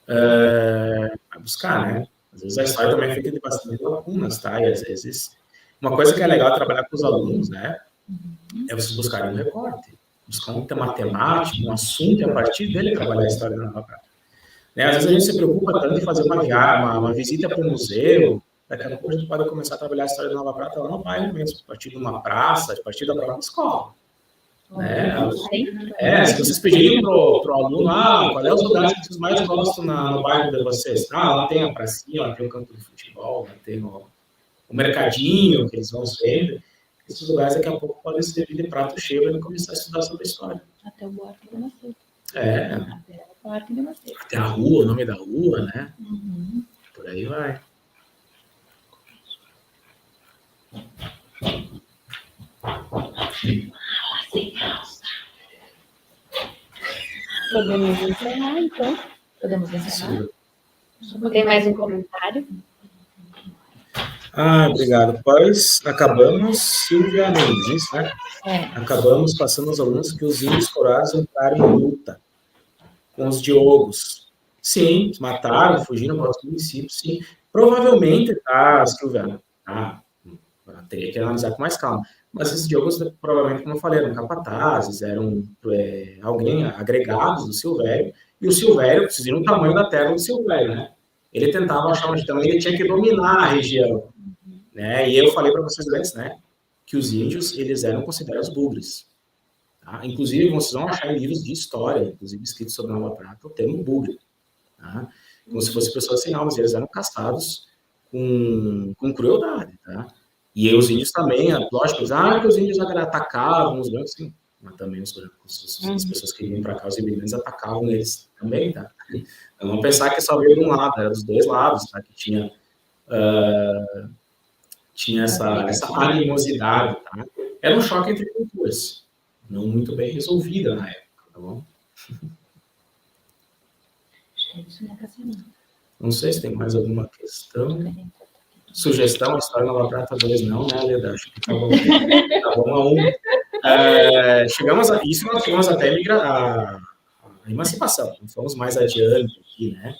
vai buscar, né? Às vezes a história também é feita de bastante lacunas, tá? E às vezes, uma coisa que é legal trabalhar com os alunos, né? É vocês buscarem um recorte, buscar um tema temático, um assunto, e a partir dele trabalhar a história da Nova Prata. Né? Às vezes a gente se preocupa tanto em fazer uma visita para o museu, daqui a pouco a gente pode começar a trabalhar a história da Nova Prata lá no bairro mesmo, a partir de uma praça, a partir da própria escola. Se vocês pedirem para o aluno, qual é os lugares que vocês mais gostam no bairro de vocês? Lá tem a pracinha, lá tem o campo de futebol, lá tem o mercadinho que eles vão ver. Esses lugares daqui a pouco podem servir de prato cheio para começar a estudar sobre a história. Até o Buarque de Macedo. Até o Buarque de Macedo. Até a rua, o nome da rua, né? Por aí vai. Podemos encerrar, então. Podemos encerrar. Tem mais um comentário? Obrigado. Pois acabamos, Silvia Mendes, isso, né? Acabamos passando aos alunos que os índios coroados entraram em luta com os diogos. Sim, mataram, fugiram para outros municípios, sim. Provavelmente, Silvia, teria que analisar com mais calma. Mas esses diogos, provavelmente, como eu falei, eram capatazes, eram alguém agregados do Silvério, e o Silvério, vocês viram o tamanho da terra do Silvério, né? Ele tentava achar onde também ele tinha que dominar a região, né? E eu falei para vocês antes, né, que os índios, eles eram considerados bugres. Tá? Inclusive, vocês vão achar em livros de história, inclusive escritos sobre Nova Prata, o termo bugre. Tá? Como se fossem pessoas sem almas, eles eram caçados com crueldade, tá? E os índios também, lógico, que os índios atacavam os brancos, sim, mas também os brancos, as pessoas que vinham para cá, os imigrantes atacavam eles também, tá? Então, vamos pensar que só veio de um lado, era dos dois lados, tá? Que tinha essa animosidade, tá? Era um choque entre culturas, não muito bem resolvida na época, tá bom? Não sei se tem mais alguma questão. Sugestão, a história Nova Prata 2, não, né, Leda? Acho que tá bom a 1. Chegamos até a emancipação, não fomos mais adiante aqui, né?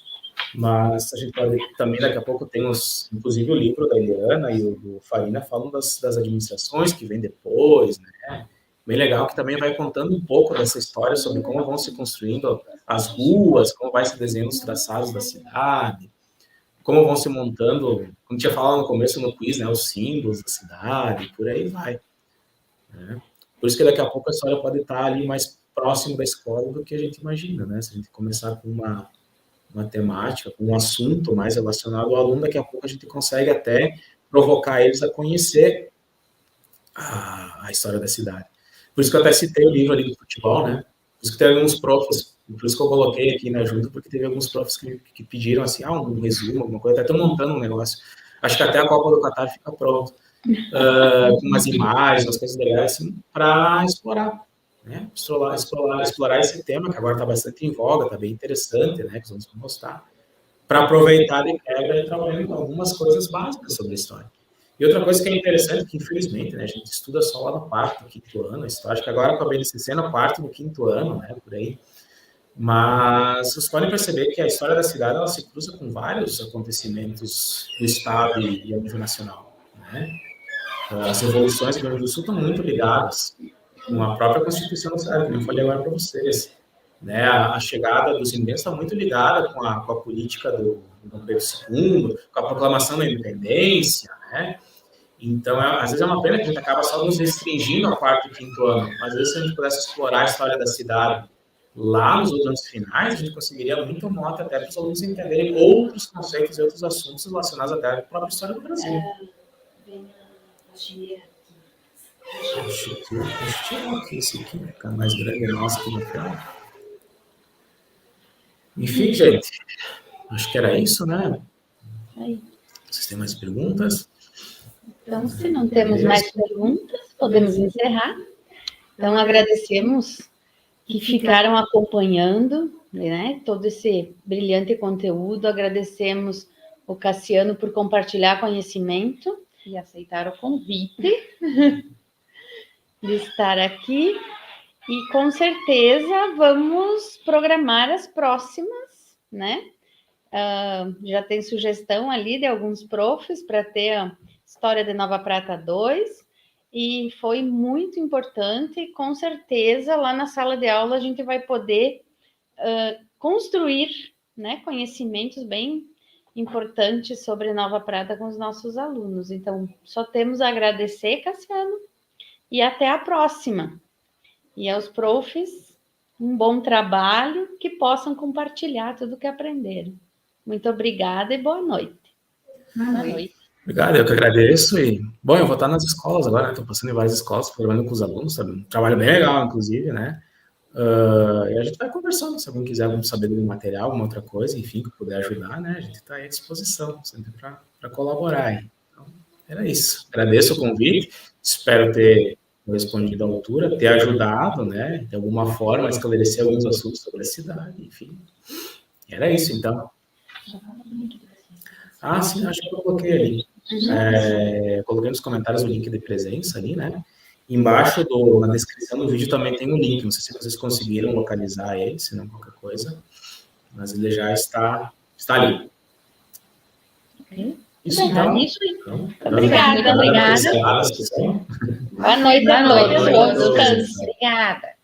Mas a gente pode também, daqui a pouco, temos, inclusive, o livro da Eliana e o do Farina falam das administrações que vêm depois, né? Bem legal, que também vai contando um pouco dessa história sobre como vão se construindo as ruas, como vai se desenhando os traçados da cidade, como vão se montando, como tinha falado no começo no quiz, né, os símbolos da cidade, por aí vai. Né? Por isso que daqui a pouco a história pode estar ali mais próximo da escola do que a gente imagina, né? Se a gente começar com uma temática, com um assunto mais relacionado ao aluno, daqui a pouco a gente consegue até provocar eles a conhecer a história da cidade. Por isso que eu até citei o livro ali do futebol, né? Por isso que tem alguns profs, por isso que eu coloquei aqui na junta, porque teve alguns profs que pediram assim, um resumo, alguma coisa, até estão montando um negócio. Acho que até a Copa do Catar fica pronto, com umas imagens, umas coisas legais, assim, para explorar, né? Explorar esse tema, que agora está bastante em voga, está bem interessante, né? Que os alunos vão gostar, para aproveitar de quebra e trabalhar com algumas coisas básicas sobre a história. E outra coisa que é interessante, que infelizmente, né, a gente estuda só lá no 4º, 5º ano, a história, acho que agora com a BNCC no 4º, no 5º ano, né, por aí. Mas vocês podem perceber que a história da cidade, ela se cruza com vários acontecimentos do Estado e a nível nacional, né? As revoluções do Rio Grande do Sul estão muito ligadas com a própria Constituição da cidade, como eu falei agora para vocês. Né, a chegada dos imigrantes está muito ligada com a política do Dom Pedro II, com a proclamação da independência, né? Então, às vezes é uma pena que a gente acaba só nos restringindo ao 4º e 5º ano, mas às vezes se a gente pudesse explorar a história da cidade lá nos anos finais, a gente conseguiria muito mote até para os alunos entenderem outros conceitos e outros assuntos relacionados até à própria história do Brasil. Deixa eu tirar aqui esse aqui, ficar mais grande, nossa, aqui no final. Enfim, gente, acho que era isso, né? Vocês têm mais perguntas? Então, se não temos mais perguntas, podemos encerrar. Então, agradecemos que ficaram acompanhando, né, todo esse brilhante conteúdo. Agradecemos o Cassiano por compartilhar conhecimento e aceitar o convite de estar aqui. E, com certeza, vamos programar as próximas, né? Já tem sugestão ali de alguns profs para ter a História de Nova Prata 2, e foi muito importante, com certeza, lá na sala de aula a gente vai poder construir, né, conhecimentos bem importantes sobre Nova Prata com os nossos alunos. Então, só temos a agradecer, Cassiano, e até a próxima. E aos profs, um bom trabalho, que possam compartilhar tudo que aprenderam. Muito obrigada e boa noite. Boa noite. Obrigado, eu que agradeço. E, bom, eu vou estar nas escolas agora, né? Estou passando em várias escolas, trabalhando com os alunos, sabe? Um trabalho bem legal, inclusive, né? E a gente vai conversando, se alguém quiser saber do material, alguma outra coisa, enfim, que puder ajudar, né? A gente está à disposição, sempre para colaborar. Então, era isso. Agradeço o convite, espero ter respondido à altura, ter ajudado, né? De alguma forma, a esclarecer alguns assuntos sobre a cidade, enfim. Era isso, então. Sim, acho que eu coloquei ali. Eu coloquei nos comentários o link de presença ali, né? Embaixo, na descrição do vídeo também tem um link, não sei se vocês conseguiram localizar ele, se não qualquer coisa, mas ele já está ali. Ok. Isso, então. Então, obrigada. Muito obrigada. Boa noite Boa noite a todos. todos. Obrigada.